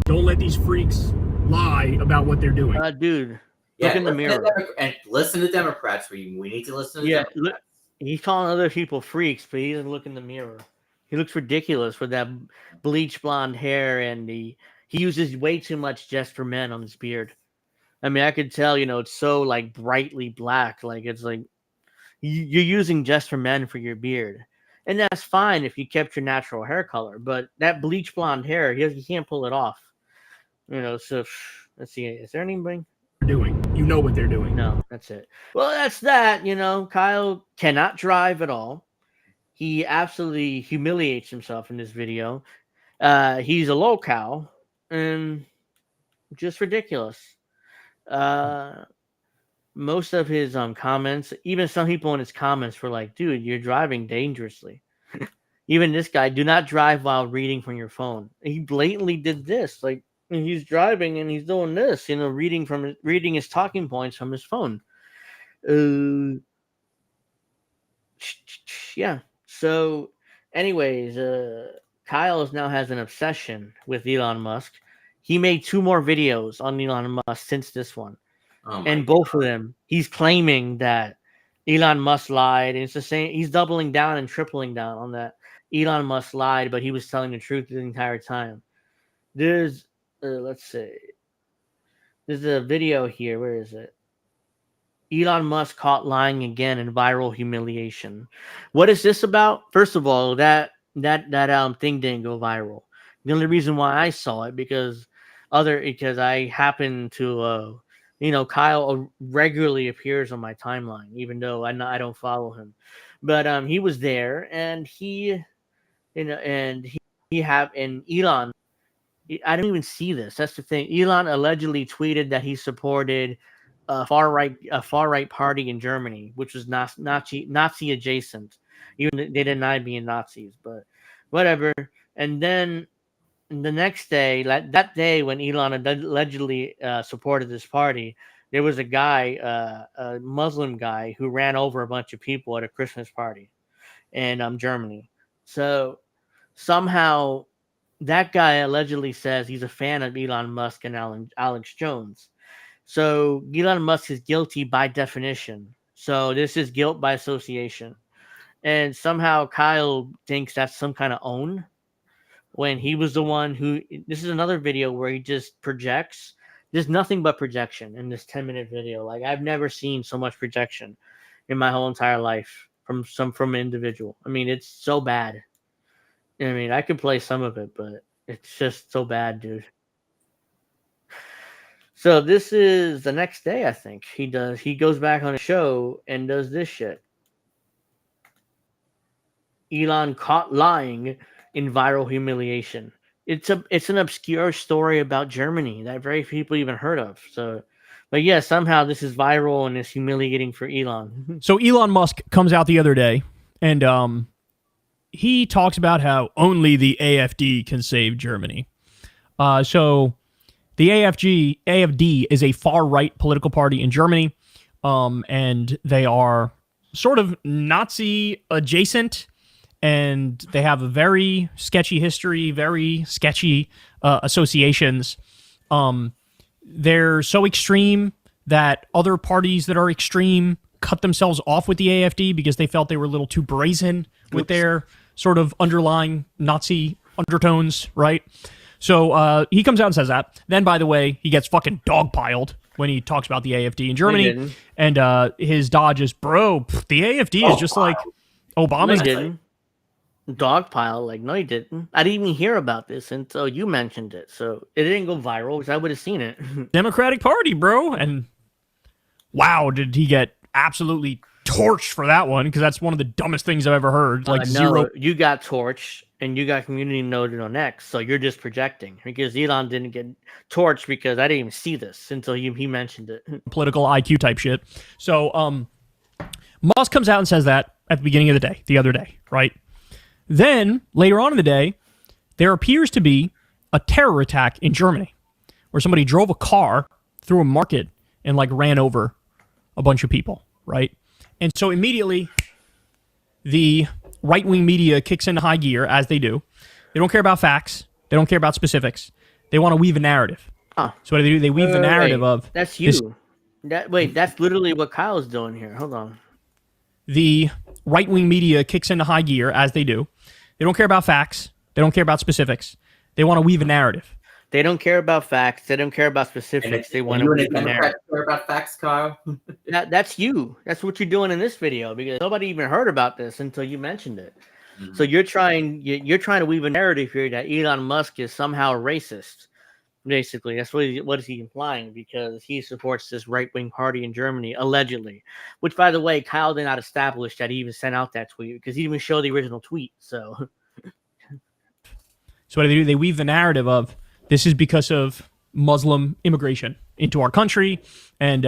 don't let these freaks lie about what they're doing. Dude, look in the mirror. And listen to Democrats. We need to listen to Democrats. He's calling other people freaks, but he doesn't look in the mirror. He looks ridiculous with that bleach blonde hair, and he uses way too much Just for Men on his beard. I mean, I could tell, it's so like brightly black. Like it's like you're using Just for Men for your beard. And that's fine if you kept your natural hair color, but that bleach blonde hair, he can't pull it off. So let's see. Is there anything? Doing? You know what they're doing. No, that's it. Well, that's that. Kyle cannot drive at all. He absolutely humiliates himself in this video. He's a low-cow and just ridiculous. Most of his comments, even some people in his comments were like, dude, you're driving dangerously. Even this guy, do not drive while reading from your phone. He blatantly did this. Like, he's driving and he's doing this, reading his talking points from his phone. Yeah. So, anyways, Kyle now has an obsession with Elon Musk. He made 2 more videos on Elon Musk since this one. Oh my And both of them, he's claiming that Elon Musk lied. And it's the same. He's doubling down and tripling down on that. Elon Musk lied, but he was telling the truth the entire time. There's, let's see. There's a video here. Where is it? Elon Musk caught lying again in viral humiliation. What is this about? First of all, that thing didn't go viral. The only reason why I saw it because I happen to Kyle regularly appears on my timeline, even though I don't follow him. But he was there, and he Elon. I don't even see this. That's the thing. Elon allegedly tweeted that he supported a far right party in Germany, which was Nazi adjacent. Even they denied being Nazis, but whatever. And then the next day, that day when Elon allegedly supported this party, there was a guy, a Muslim guy, who ran over a bunch of people at a Christmas party in Germany. So somehow that guy allegedly says he's a fan of Elon Musk and Alex Jones. So Elon Musk is guilty by definition. So this is guilt by association. And somehow Kyle thinks that's some kind of own when he was the one who. This is another video where he just projects. There's nothing but projection in this 10-minute video. Like, I've never seen so much projection in my whole entire life from an individual. I mean, it's so bad. I mean, I could play some of it, but it's just so bad, dude. So this is the next day, I think. He goes back on a show and does this shit. Elon caught lying in viral humiliation. It's an obscure story about Germany that very few people even heard of. So, but yeah, somehow this is viral and it's humiliating for Elon. So Elon Musk comes out the other day and he talks about how only the AfD can save Germany. So the AfD is a far-right political party in Germany, and they are sort of Nazi-adjacent, and they have a very sketchy history, very sketchy associations. They're so extreme that other parties that are extreme cut themselves off with the AfD because they felt they were a little too brazen with their sort of underlying Nazi undertones, right? So he comes out and says that. Then, by the way, he gets fucking dogpiled when he talks about the AfD in Germany. And his dodge is, bro, the AfD is just like Obama's. No, he didn't. Dogpile, like, no, he didn't. I didn't even hear about this until you mentioned it. So it didn't go viral because I would have seen it. Democratic Party, bro. And wow, did he get absolutely torched for that one, because that's one of the dumbest things I've ever heard. Like, zero. You got torched and you got community noted on X, so you're just projecting, because Elon didn't get torched because I didn't even see this until he mentioned it. Political IQ type shit. So Musk comes out and says that at the beginning of the day, the other day, right? Then later on in the day, there appears to be a terror attack in Germany where somebody drove a car through a market and like ran over a bunch of people, right? And so immediately the right-wing media kicks into high gear, as they do. They don't care about facts. They don't care about specifics. They want to weave a narrative. Huh. So what do they do? They weave the narrative of... That's you. That's literally what Kyle's doing here. Hold on. The right-wing media kicks into high gear, as they do. They don't care about facts. They don't care about specifics. They want to weave a narrative. They don't care about facts. They don't care about specifics. They want to weave a narrative. Care about facts, Kyle? That's you. That's what you're doing in this video, because nobody even heard about this until you mentioned it. Mm-hmm. So you're trying to weave a narrative here that Elon Musk is somehow racist. Basically, that's what is he implying, because he supports this right-wing party in Germany, allegedly. Which, by the way, Kyle did not establish that he even sent out that tweet, because he didn't even show the original tweet. So what do? They weave the narrative of, this is because of Muslim immigration into our country, and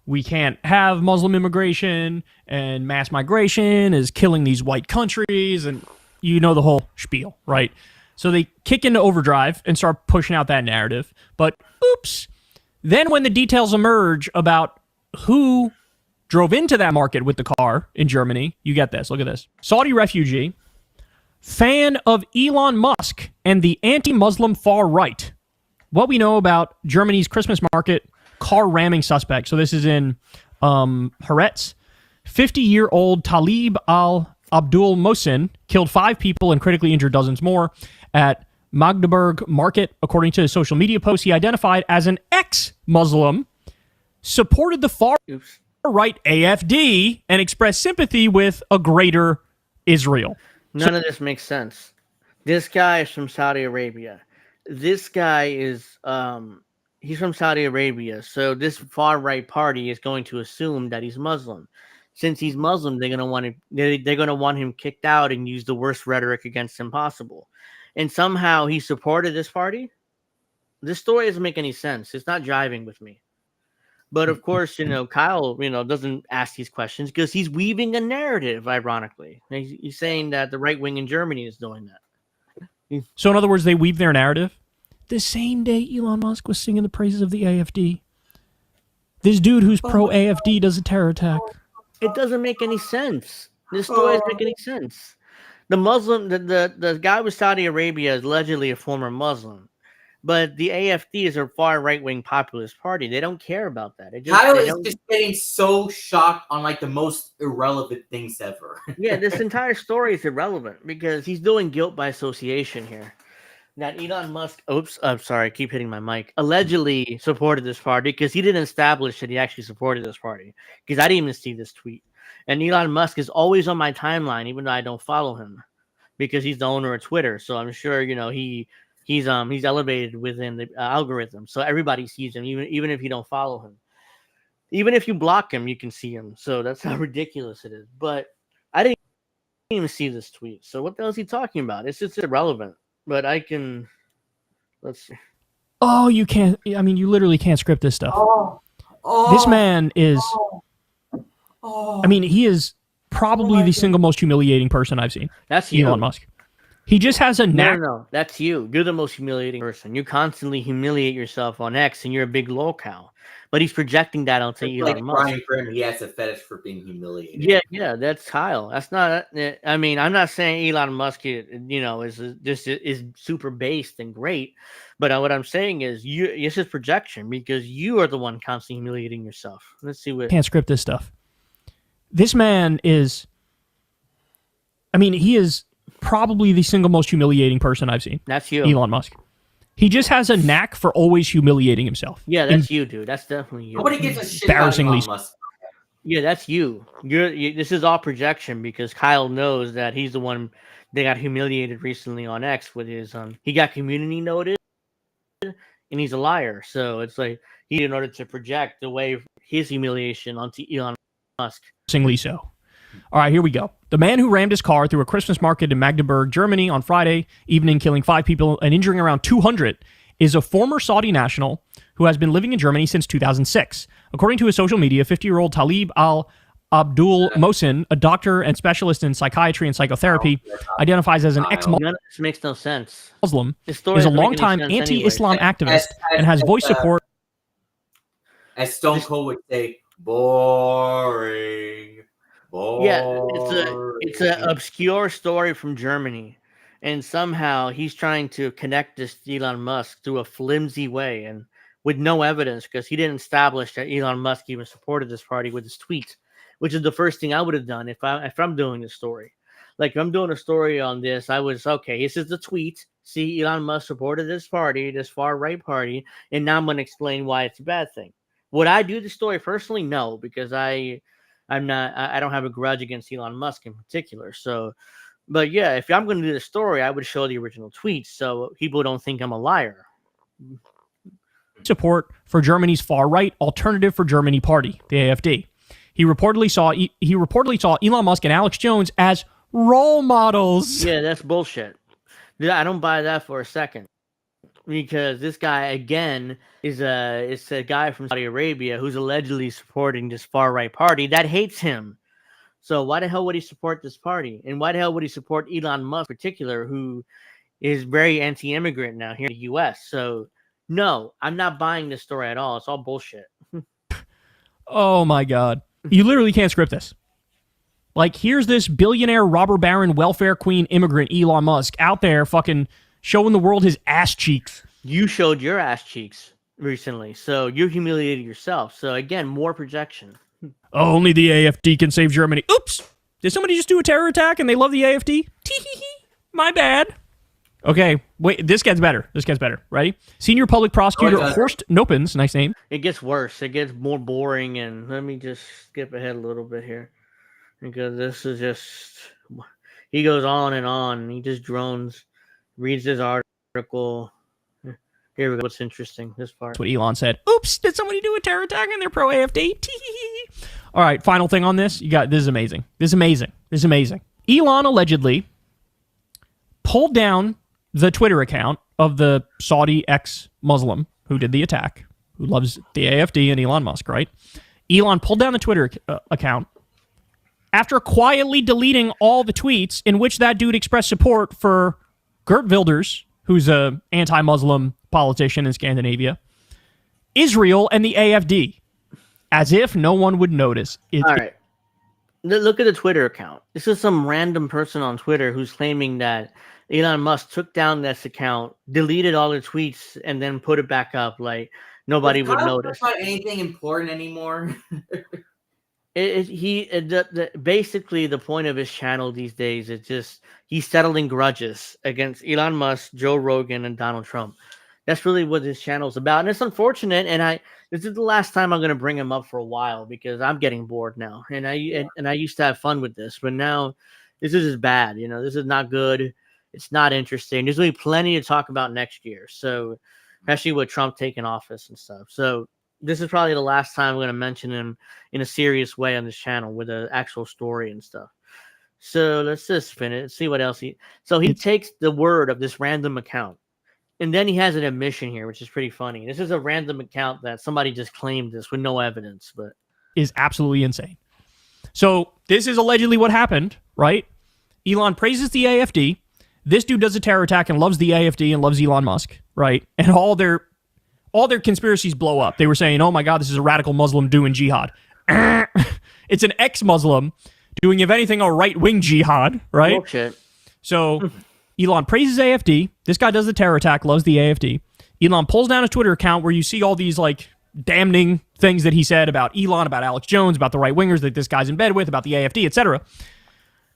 we can't have Muslim immigration, and mass migration is killing these white countries, and the whole spiel, right? So they kick into overdrive and start pushing out that narrative. But oops, then when the details emerge about who drove into that market with the car in Germany. You get this. Look at this. Saudi refugee, fan of Elon Musk and the anti-Muslim far right. What we know about Germany's Christmas market car ramming suspect. So this is in Hretz. 50-year-old Talib al-Abdul Mohsin killed 5 people and critically injured dozens more at Magdeburg Market. According to his social media post, he identified as an ex-Muslim, supported the far-right AFD, and expressed sympathy with a greater Israel. None of this makes sense. This guy is from Saudi Arabia. This guy is he's from Saudi Arabia, so this far-right party is going to assume that he's Muslim. Since he's Muslim, they're gonna want him kicked out and use the worst rhetoric against him possible. And somehow he supported this party. This story doesn't make any sense. It's not jiving with me. But of course, Kyle, doesn't ask these questions because he's weaving a narrative. Ironically, he's saying that the right wing in Germany is doing that. So in other words, they weave their narrative. The same day Elon Musk was singing the praises of the AFD, this dude who's pro-AFD does a terror attack. It doesn't make any sense. This story doesn't make any sense. The Muslim, the guy with Saudi Arabia is allegedly a former Muslim, but the AFD is a far right-wing populist party. They don't care about that. Kyle is just getting so shocked on like the most irrelevant things ever. Yeah, this entire story is irrelevant because he's doing guilt by association here. That Elon Musk, I'm sorry, I keep hitting my mic, allegedly supported this party because he didn't establish that he actually supported this party, because I didn't even see this tweet. And Elon Musk is always on my timeline, even though I don't follow him, because he's the owner of Twitter. So I'm sure, he's elevated within the algorithm. So everybody sees him, even if you don't follow him. Even if you block him, you can see him. So that's how ridiculous it is. But I didn't even see this tweet. So what the hell is he talking about? It's just irrelevant. But let's see. Oh, you can't. I mean, you literally can't script this stuff. This man is. I mean, he is probably the single most humiliating person I've seen. That's you, Elon Musk. He just has a knack. No, that's you. You're the most humiliating person. You constantly humiliate yourself on X, and you're a big lolcow. But he's projecting that onto Elon Musk. Brian for him, he has a fetish for being humiliated. Yeah, that's Kyle. That's not. I mean, I'm not saying Elon Musk, is super based and great, but what I'm saying is, it's his projection because you are the one constantly humiliating yourself. Let's see what. Can't script this stuff. This man is. I mean, he is probably the single most humiliating person I've seen. That's you, Elon Musk. He just has a knack for always humiliating himself. Yeah, that's you, dude. That's definitely you. Nobody gives a shit about Elon Musk. Yeah, that's you. This is all projection because Kyle knows that he's the one that got humiliated recently on X with his he got community noted and he's a liar. So it's like in order to project away his humiliation onto Elon Musk. So. All right, here we go. The man who rammed his car through a Christmas market in Magdeburg, Germany on Friday evening, killing 5 people and injuring around 200, is a former Saudi national who has been living in Germany since 2006. According to his social media, 50-year-old Talib al-Abdul Mohsin, a doctor and specialist in psychiatry and psychotherapy, identifies as an ex-Muslim. This makes no sense. Is a longtime anti-Islam activist and has voiced support. As Stone Cold would say, boring. Yeah, it's an obscure story from Germany, and somehow he's trying to connect this to Elon Musk through a flimsy way and with no evidence because he didn't establish that Elon Musk even supported this party with his tweets, which is the first thing I would have done if I'm doing this story. Like if I'm doing a story on this, I was okay. This is the tweet. See, Elon Musk supported this party, this far right party, and now I'm going to explain why it's a bad thing. Would I do the story personally? No, because I don't have a grudge against Elon Musk in particular. So, but yeah, if I'm going to do the story, I would show the original tweets so people don't think I'm a liar. Support for Germany's far-right Alternative for Germany party, the AfD. He reportedly saw Elon Musk and Alex Jones as role models. Yeah, that's bullshit. I don't buy that for a second. Because this guy again is a guy from Saudi Arabia who's allegedly supporting this far right party that hates him. So why the hell would he support this party? And why the hell would he support Elon Musk in particular, who is very anti-immigrant now here in the U.S.? So no, I'm not buying this story at all. It's all bullshit. Oh my God. You literally can't script this. Like, here's this billionaire, robber baron, welfare queen, immigrant, Elon Musk, out there fucking showing the world his ass cheeks. You showed your ass cheeks recently, so you humiliated yourself. So again, more projection. Oh, only the AFD can save Germany. Oops! Did somebody just do a terror attack and they love the AFD? Tee-hee-hee. My bad. Okay, wait, this gets better. Ready? Senior public prosecutor Horst Nopens, nice name. It gets worse. It gets more boring, and let me just skip ahead a little bit here. Because this is just... He goes on and on. He just drones, reads his article. Here we go. What's interesting, this part. That's what Elon said. Oops, did somebody do a terror attack and they're pro-AFD? Tee-hee-hee. All right, final thing on this. This is amazing. Elon allegedly pulled down the Twitter account of the Saudi ex-Muslim who did the attack, who loves the AFD and Elon Musk, right? Elon pulled down the Twitter account after quietly deleting all the tweets in which that dude expressed support for Geert Wilders, who's a anti-Muslim politician in Scandinavia, Israel, and the AFD, as if no one would notice. All right. Look at the Twitter account. This is some random person on Twitter who's claiming that Elon Musk took down this account, deleted all the tweets, and then put it back up like nobody would notice. Not anything important anymore. Basically the point of his channel these days is just he's settling grudges against Elon Musk, Joe Rogan, and Donald Trump. That's really what his channel's about, and it's unfortunate. And this is the last time I'm going to bring him up for a while because I'm getting bored now. And I used to have fun with this, but now this is just bad. You know, this is not good. It's not interesting. There's going to be plenty to talk about next year. So, especially with Trump taking office and stuff. So this is probably the last time I'm going to mention him in a serious way on this channel with an actual story and stuff. So let's just finish. See what else he takes the word of this random account. And then he has an admission here, which is pretty funny. This is a random account that somebody just claimed this with no evidence, but is absolutely insane. So this is allegedly what happened, right? Elon praises the AFD. This dude does a terror attack and loves the AFD and loves Elon Musk, right? And all their conspiracies blow up. They were saying, "Oh my God, this is a radical Muslim doing jihad." It's an ex-Muslim doing, if anything, a right-wing jihad, right? Bullshit. So Elon praises AFD. This guy does the terror attack, loves the AFD. Elon pulls down his Twitter account where you see all these like damning things that he said about Elon, about Alex Jones, about the right-wingers that this guy's in bed with, about the AFD, etc.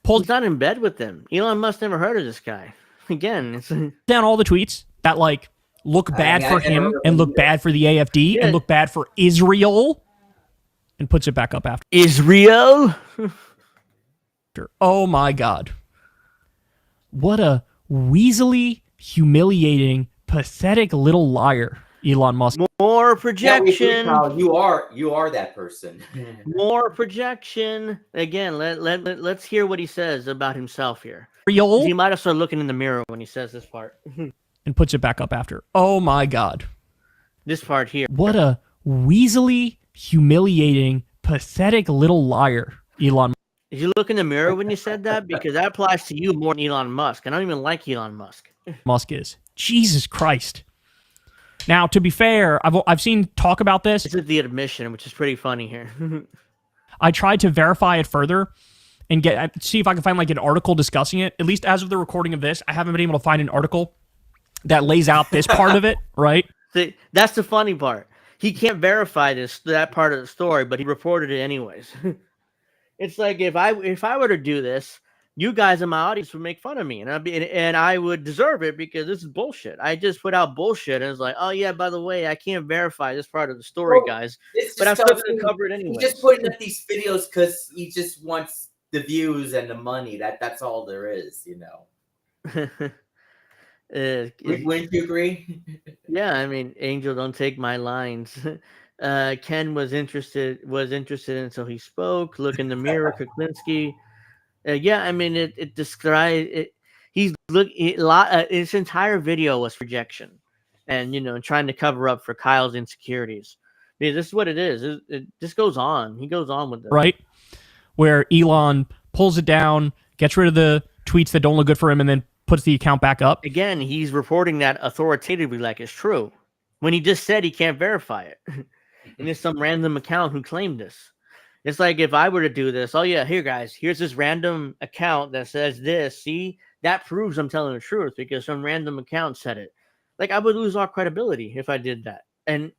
He's not in bed with them. Elon Musk never heard of this guy. Again, it's down all the tweets that like look bad for him and look bad for the AFD and look bad for Israel, and puts it back up after. Israel? Oh my God. What a weaselly, humiliating, pathetic little liar, Elon Musk. More projection. Yeah, you are that person. More projection. Again, let's hear what he says about himself here. Real? He might have started looking in the mirror when he says this part. And puts it back up after. Oh my God. This part here. What a weaselly, humiliating, pathetic little liar, Elon Musk. Did you look in the mirror when you said that? Because that applies to you more than Elon Musk. I don't even like Elon Musk. Musk is. Jesus Christ. Now, to be fair, I've seen talk about this. This is the admission, which is pretty funny here. I tried to verify it further and see if I can find like an article discussing it. At least as of the recording of this, I haven't been able to find an article that lays out this part of it, right? See, that's the funny part. He can't verify that part of the story, but he reported it anyways. It's like if I were to do this, you guys in my audience would make fun of me, and I would deserve it because this is bullshit. I just put out bullshit, and it's like, oh yeah, by the way, I can't verify this part of the story, guys, but I'm still going to cover it anyway. He's just putting up these videos because he just wants the views and the money. That's all there is, you know. Wouldn't you agree? Yeah, I mean, Angel, don't take my lines. Ken was interested until he spoke. Look in the mirror, Kulinski. Yeah, I mean, it describes it. His entire video was projection, and trying to cover up for Kyle's insecurities. Because this is what it is. It just goes on. He goes on with it, right? Where Elon pulls it down, gets rid of the tweets that don't look good for him, and then puts the account back up. Again, he's reporting that authoritatively, like it's true, when he just said he can't verify it. And it's some random account who claimed this. It's like if I were to do this, oh yeah, here guys, here's this random account that says this. See, that proves I'm telling the truth because some random account said it. Like I would lose all credibility if I did that. And what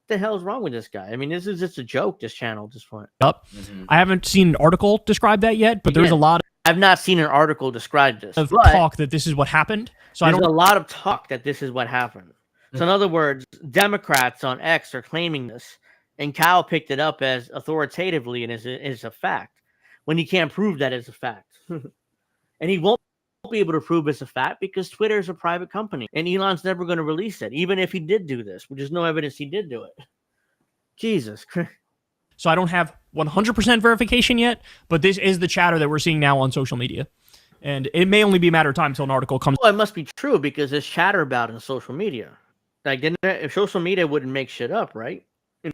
the hell's wrong with this guy? I mean, this is just a joke, this channel at this point. Up. I haven't seen an article describe that yet, but there's a lot I've not seen an article describe this. of But talk that this is what happened. So I there's don't a lot of talk that this is what happened. So in other words, Democrats on X are claiming this, and Kyle picked it up as authoritatively and is a fact when he can't prove that as a fact. And he won't be able to prove it's a fact because Twitter is a private company, and Elon's never going to release it, even if he did do this, which is no evidence he did do it. Jesus Christ. So I don't have 100% verification yet, but this is the chatter that we're seeing now on social media. And it may only be a matter of time until an article comes. Well, it must be true because there's chatter about it in social media. Like, if social media wouldn't make shit up, right?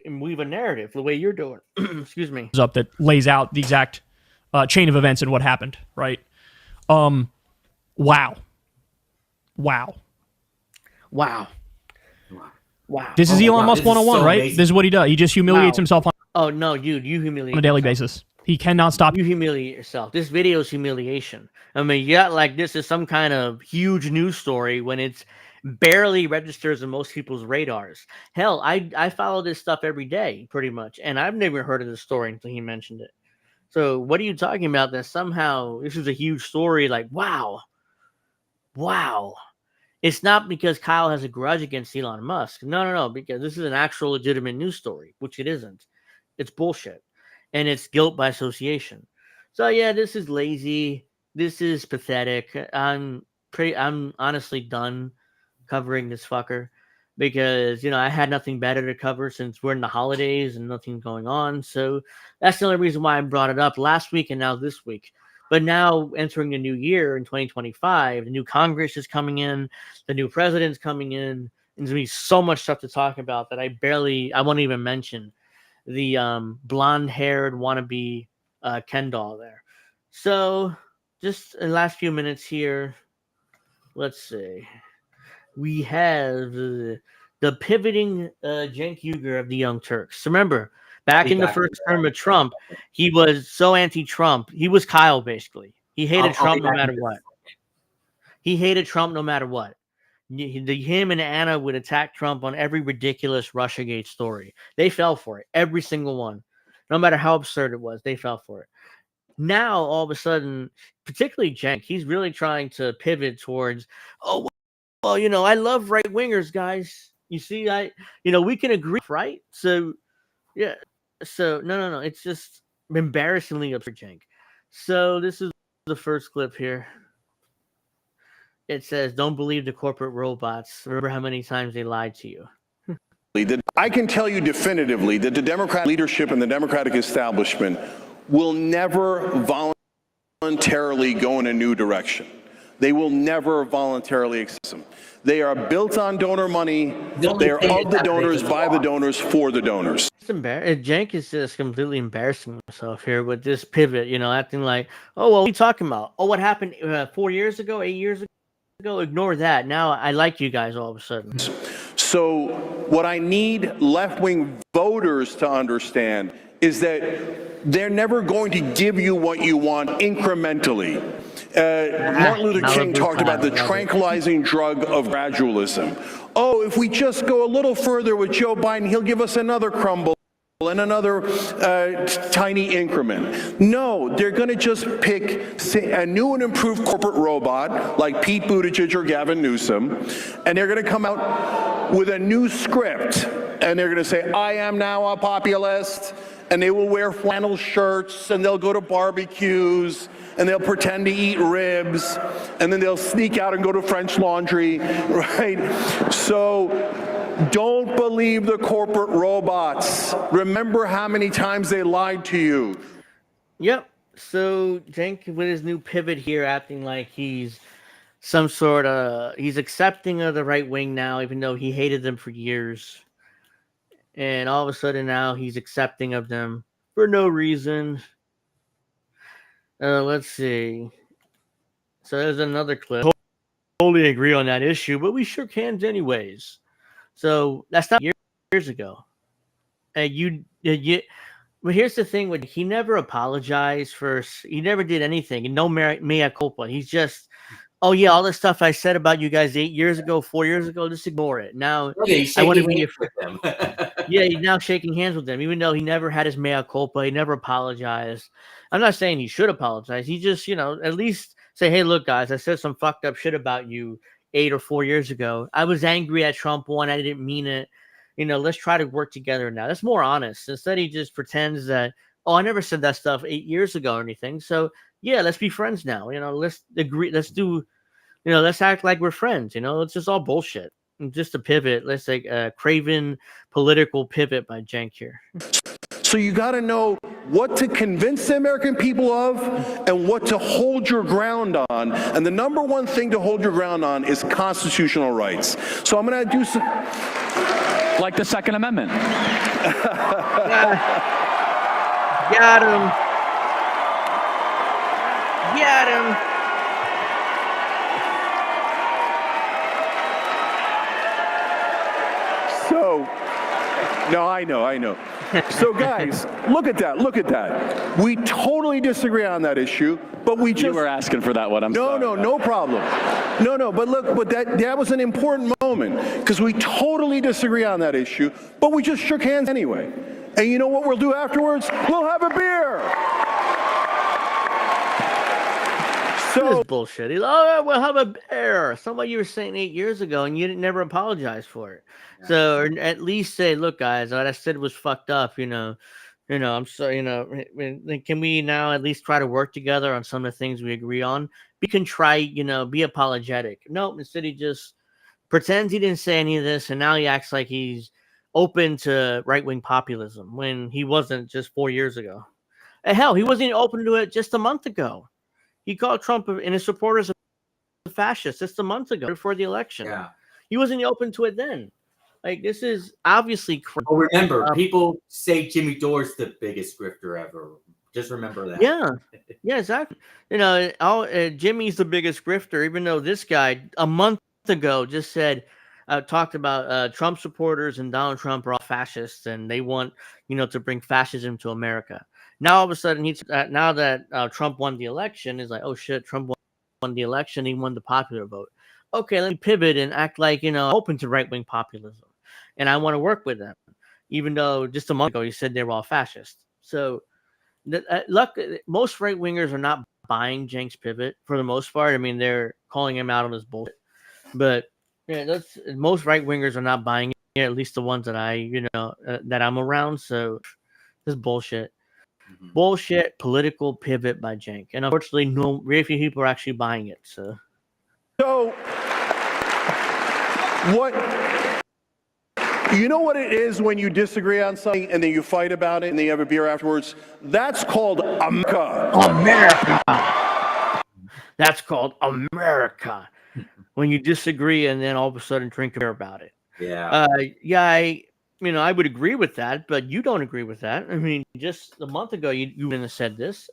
And weave a narrative the way you're doing. Excuse me. Up that lays out the exact chain of events and what happened, right? Wow. This is Elon Musk 101, right? This is what he does. He just humiliates himself on Oh, no, dude, you humiliate a daily yourself. basis. He cannot stop. You humiliate yourself. This video is humiliation. I mean, yeah, like this is some kind of huge news story when it's barely registers in most people's radars. Hell, I follow this stuff every day, pretty much, and I've never heard of this story until he mentioned it. So what are you talking about that somehow this is a huge story? Like, wow. It's not because Kyle has a grudge against Elon Musk. No, because this is an actual legitimate news story, which it isn't. It's bullshit. And it's guilt by association. So yeah, this is lazy. This is pathetic. I'm honestly done covering this fucker because, you know, I had nothing better to cover since we're in the holidays and nothing's going on. So that's the only reason why I brought it up last week and now this week. But now entering the new year in 2025, the new Congress is coming in, the new president's coming in, and there's going to be so much stuff to talk about that I won't even mention the blonde-haired wannabe Ken doll there. So just in the last few minutes here, let's see. We have the pivoting Cenk Uygur of the Young Turks. Remember, back in the first term of Trump, he was so anti-Trump. He was Kyle, basically. He hated Trump no matter what. Him and Anna would attack Trump on every ridiculous Russiagate story. They fell for it. Every single one. No matter how absurd it was, they fell for it. Now, all of a sudden, particularly Cenk, he's really trying to pivot towards, oh, well, you know, I love right-wingers, guys. You see, we can agree, right? So, yeah. So, no. It's just embarrassingly absurd, Cenk. So, this is the first clip here. It says, don't believe the corporate robots. Remember how many times they lied to you. I can tell you definitively that the Democrat leadership and the Democratic establishment will never voluntarily go in a new direction. They will never voluntarily accept them. They are built on donor money. They are of the donors, by the donors, for the donors. Cenk is just completely embarrassing himself here with this pivot, acting like, oh, well, what are you talking about? Oh, what happened 4 years ago, 8 years ago? Ignore that. Now I like you guys all of a sudden. So what I need left-wing voters to understand is that they're never going to give you what you want incrementally. Martin Luther King talked about the tranquilizing drug of gradualism. Oh, if we just go a little further with Joe Biden, he'll give us another crumble and another tiny increment. No, they're going to just pick a new and improved corporate robot like Pete Buttigieg or Gavin Newsom, and they're going to come out with a new script, and they're going to say, I am now a populist, and they will wear flannel shirts, and they'll go to barbecues, and they'll pretend to eat ribs, and then they'll sneak out and go to French Laundry, right? So don't believe the corporate robots. Remember how many times they lied to you. Yep. So Cenk with his new pivot here, acting like he's some sort of, he's accepting of the right wing now, even though he hated them for years. And all of a sudden now he's accepting of them for no reason. Let's see. So there's another clip. Totally agree on that issue, but we shook hands anyways. So that's not years ago. When Well, here's the thing: with he never apologized for. He never did anything, and no mea culpa. He's just, oh yeah, all the stuff I said about you guys 8 years ago, 4 years ago, just ignore it. Now Okay, he's I want to shaking be hands your with them. yeah. He's now shaking hands with them, even though he never had his mea culpa. He never apologized. I'm not saying he should apologize. He just, at least say, hey, look, guys, I said some fucked up shit about you 8 or 4 years ago. I was angry at Trump one. I didn't mean it. Let's try to work together now. That's more honest. Instead, he just pretends that, oh, I never said that stuff 8 years ago or anything. So yeah, let's be friends now. Let's agree. Let's do. Let's act like we're friends. It's just all bullshit. And just a pivot. Let's take a craven political pivot by Cenk here. So you got to know what to convince the American people of and what to hold your ground on. And the number one thing to hold your ground on is constitutional rights. So I'm going to do some... Like the Second Amendment. Got him. Got him. So, no, I know. So guys, look at that. We totally disagree on that issue, but we just... You were asking for that one. I'm sorry. No problem. No, but look, but that was an important moment because we totally disagree on that issue, but we just shook hands anyway. And you know what we'll do afterwards? We'll have a beer. So bullshit. We'll have a bear. Somebody you were saying 8 years ago, and you never apologized for it. Yeah. So, or at least say, look, guys, what I said was fucked up. I'm sorry. Can we now at least try to work together on some of the things we agree on? We can try, be apologetic. No, instead he just pretends he didn't say any of this, and now he acts like he's open to right-wing populism when he wasn't just 4 years ago. And hell, he wasn't even open to it just a month ago. He called Trump and his supporters a fascist just a month ago before the election. Yeah. He wasn't open to it then. Like, this is obviously crazy. Well, remember, people say Jimmy Dore's the biggest grifter ever. Just remember that. Yeah, exactly. Jimmy's the biggest grifter, even though this guy a month ago just said, talked about Trump supporters and Donald Trump are all fascists and they want, to bring fascism to America. Now all of a sudden now that Trump won the election, is like, oh shit, Trump won the election, he won the popular vote. Okay, let me pivot and act like open to right wing populism, and I want to work with them, even though just a month ago he said they were all fascist. So, most right wingers are not buying Cenk's pivot for the most part. I mean, they're calling him out on his bullshit, but most right wingers are not buying it. At least the ones that that I'm around. So, this is bullshit. Bullshit political pivot by Cenk, and unfortunately, very few people are actually buying it. So what? You know what it is when you disagree on something and then you fight about it and then you have a beer afterwards? That's called America. That's called America. When you disagree and then all of a sudden drink a beer about it. Yeah. I would agree with that, but you don't agree with that. I mean, just a month ago, you wouldn't have said this.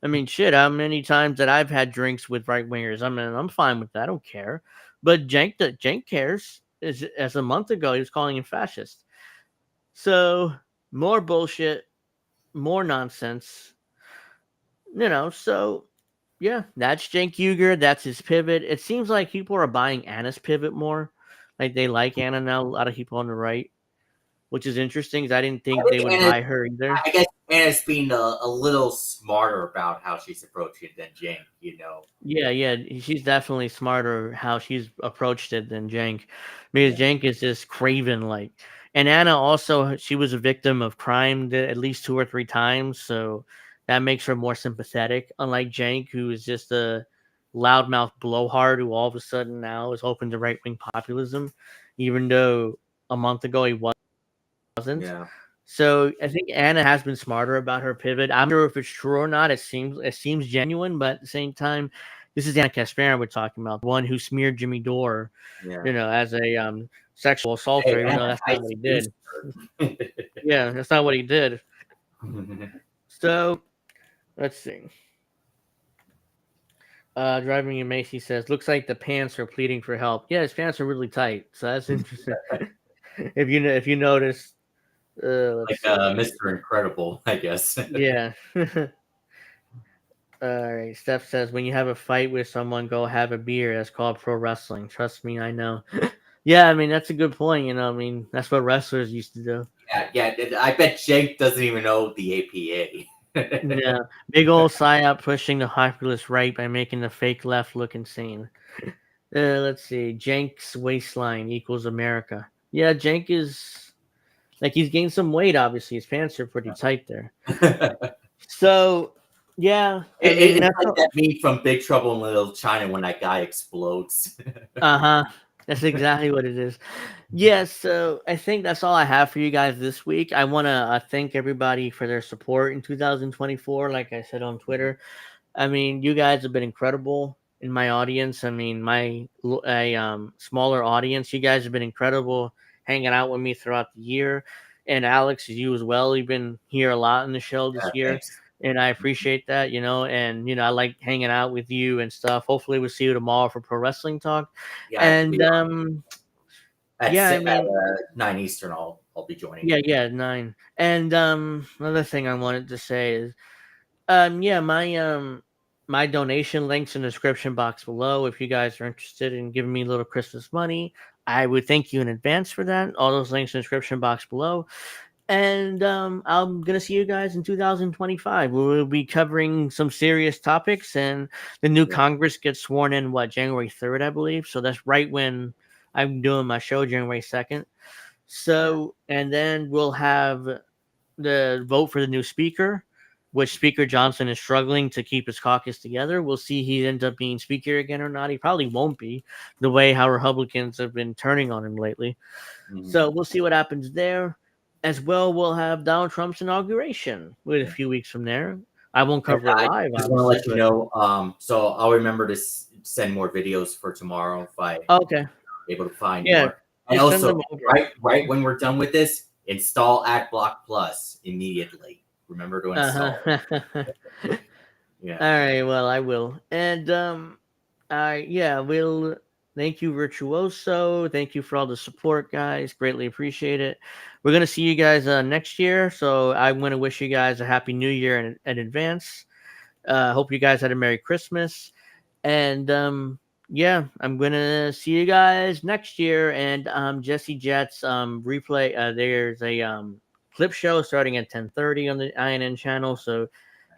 I mean, shit, how many times that I've had drinks with right-wingers? I mean, I'm fine with that. I don't care. But Cenk cares. As a month ago, he was calling him fascist. So, more bullshit, more nonsense. So, yeah, that's Cenk Uygur. That's his pivot. It seems like people are buying Anna's pivot more. Like, they like Anna now, a lot of people on the right, which is interesting because I didn't think they would buy her either. I guess Anna's being a little smarter about how she's approaching it than Cenk, Yeah, she's definitely smarter how she's approached it than Cenk, because Cenk is just craven-like. And Anna also, she was a victim of crime at least 2 or 3 times, so that makes her more sympathetic, unlike Cenk, who is just a loudmouth blowhard who all of a sudden now is open to right-wing populism, even though a month ago he wasn't. Yeah. So I think Anna has been smarter about her pivot. I'm not sure if it's true or not. It seems genuine, but at the same time, this is Anna Cashapp we're talking about, the one who smeared Jimmy Dore, as a sexual assaulter. Even though that's not what he did. Yeah, that's not what he did. So let's see. Driving in Macy says, looks like the pants are pleading for help. Yeah, his pants are really tight, so that's interesting. if you notice, Like Let's see. Mr. Incredible, I guess. Yeah. All right. Steph says, when you have a fight with someone, go have a beer. That's called pro wrestling. Trust me, I know. Yeah, I mean that's a good point. I mean that's what wrestlers used to do. Yeah. I bet Jake doesn't even know the APA. Yeah, big old psyop pushing the populist right by making the fake left look insane. Let's see. Jank's waistline equals America. Yeah, Jank is like he's gained some weight. Obviously, his pants are pretty tight there. So, yeah, I mean It's that's like that meme from Big Trouble in Little China when that guy explodes. uh-huh. That's exactly what it is. Yeah, so I think that's all I have for you guys this week. I want to thank everybody for their support in 2024. Like I said on Twitter, I mean, you guys have been incredible in my audience. I mean, smaller audience. You guys have been incredible hanging out with me throughout the year, and Alex, you as well. You've been here a lot in the show this year, Thanks. and I appreciate that. And I like hanging out with you and stuff. Hopefully, we'll see you tomorrow for pro wrestling talk. Yeah, And yeah, I mean, 9 Eastern, I'll be joining. yeah, 9. And another thing I wanted to say is yeah, my donation links in the description box below. If you guys are interested in giving me a little Christmas money, I would thank you in advance for that. All those links in the description box below. And I'm gonna see you guys in 2025. We'll be covering some serious topics, and the new Congress gets sworn in January 3rd, I believe. So that's right when I'm doing my show, January 2nd. So, and then we'll have the vote for the new speaker, which Speaker Johnson is struggling to keep his caucus together. We'll see he ends up being speaker again or not. He probably won't be, the way how Republicans have been turning on him lately. Mhm. So we'll see what happens there. As well, we'll have Donald Trump's inauguration with a few weeks from there. I won't cover it live. I just want to let you know. So I'll remember to send more videos for tomorrow if I'm able to find more. And also, right when we're done with this, install AdBlock Plus immediately. Remember to install. Yeah. All right. Well, I will. And we'll. Thank you, Virtuoso. Thank you for all the support, guys. Greatly appreciate it. We're gonna see you guys next year. So I'm gonna wish you guys a happy New Year in advance. Hope you guys had a Merry Christmas. And yeah, I'm gonna see you guys next year. And Jesse Jet's replay. There's a clip show starting at 10:30 on the INN channel. So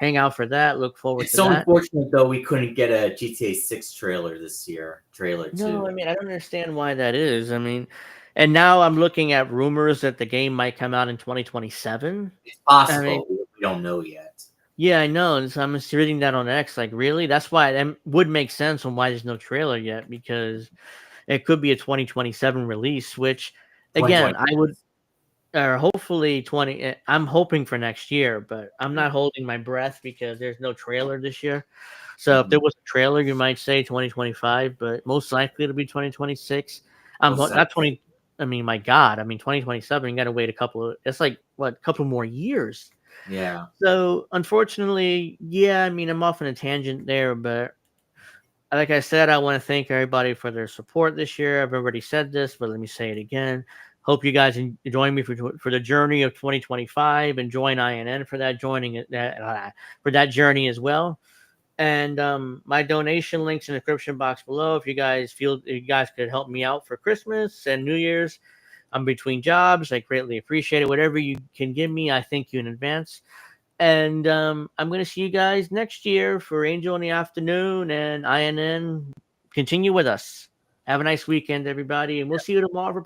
hang out for that. Look forward It's to so that. unfortunate though we couldn't get a GTA 6 trailer this year. No, too. I mean I don't understand why that is. I mean, and now I'm looking at rumors that the game might come out in 2027. It's possible. I mean, we don't know yet. Yeah, I know. And so I'm just reading that on X. Like, really? That's why it would make sense on why there's no trailer yet, because it could be a 2027 release, which again, I would, or hopefully 20. I'm hoping for next year, but I'm not holding my breath because there's no trailer this year. So if there was a trailer, you might say 2025, but most likely it'll be 2026. Not 20. I mean, my God. I mean, 2027. You got to wait a couple. It's like a couple more years. Yeah. So unfortunately, yeah, I mean, I'm off on a tangent there, but like I said, I want to thank everybody for their support this year. I've already said this, but let me say it again. Hope you guys join me for the journey of 2025 and join INN for that for that journey as well. And my donation links in the description box below. If you guys feel you guys could help me out for Christmas and New Year's, I'm between jobs. I greatly appreciate it. Whatever you can give me, I thank you in advance. And I'm going to see you guys next year for Angel in the Afternoon and INN. Continue with us. Have a nice weekend, everybody. And we'll see you tomorrow for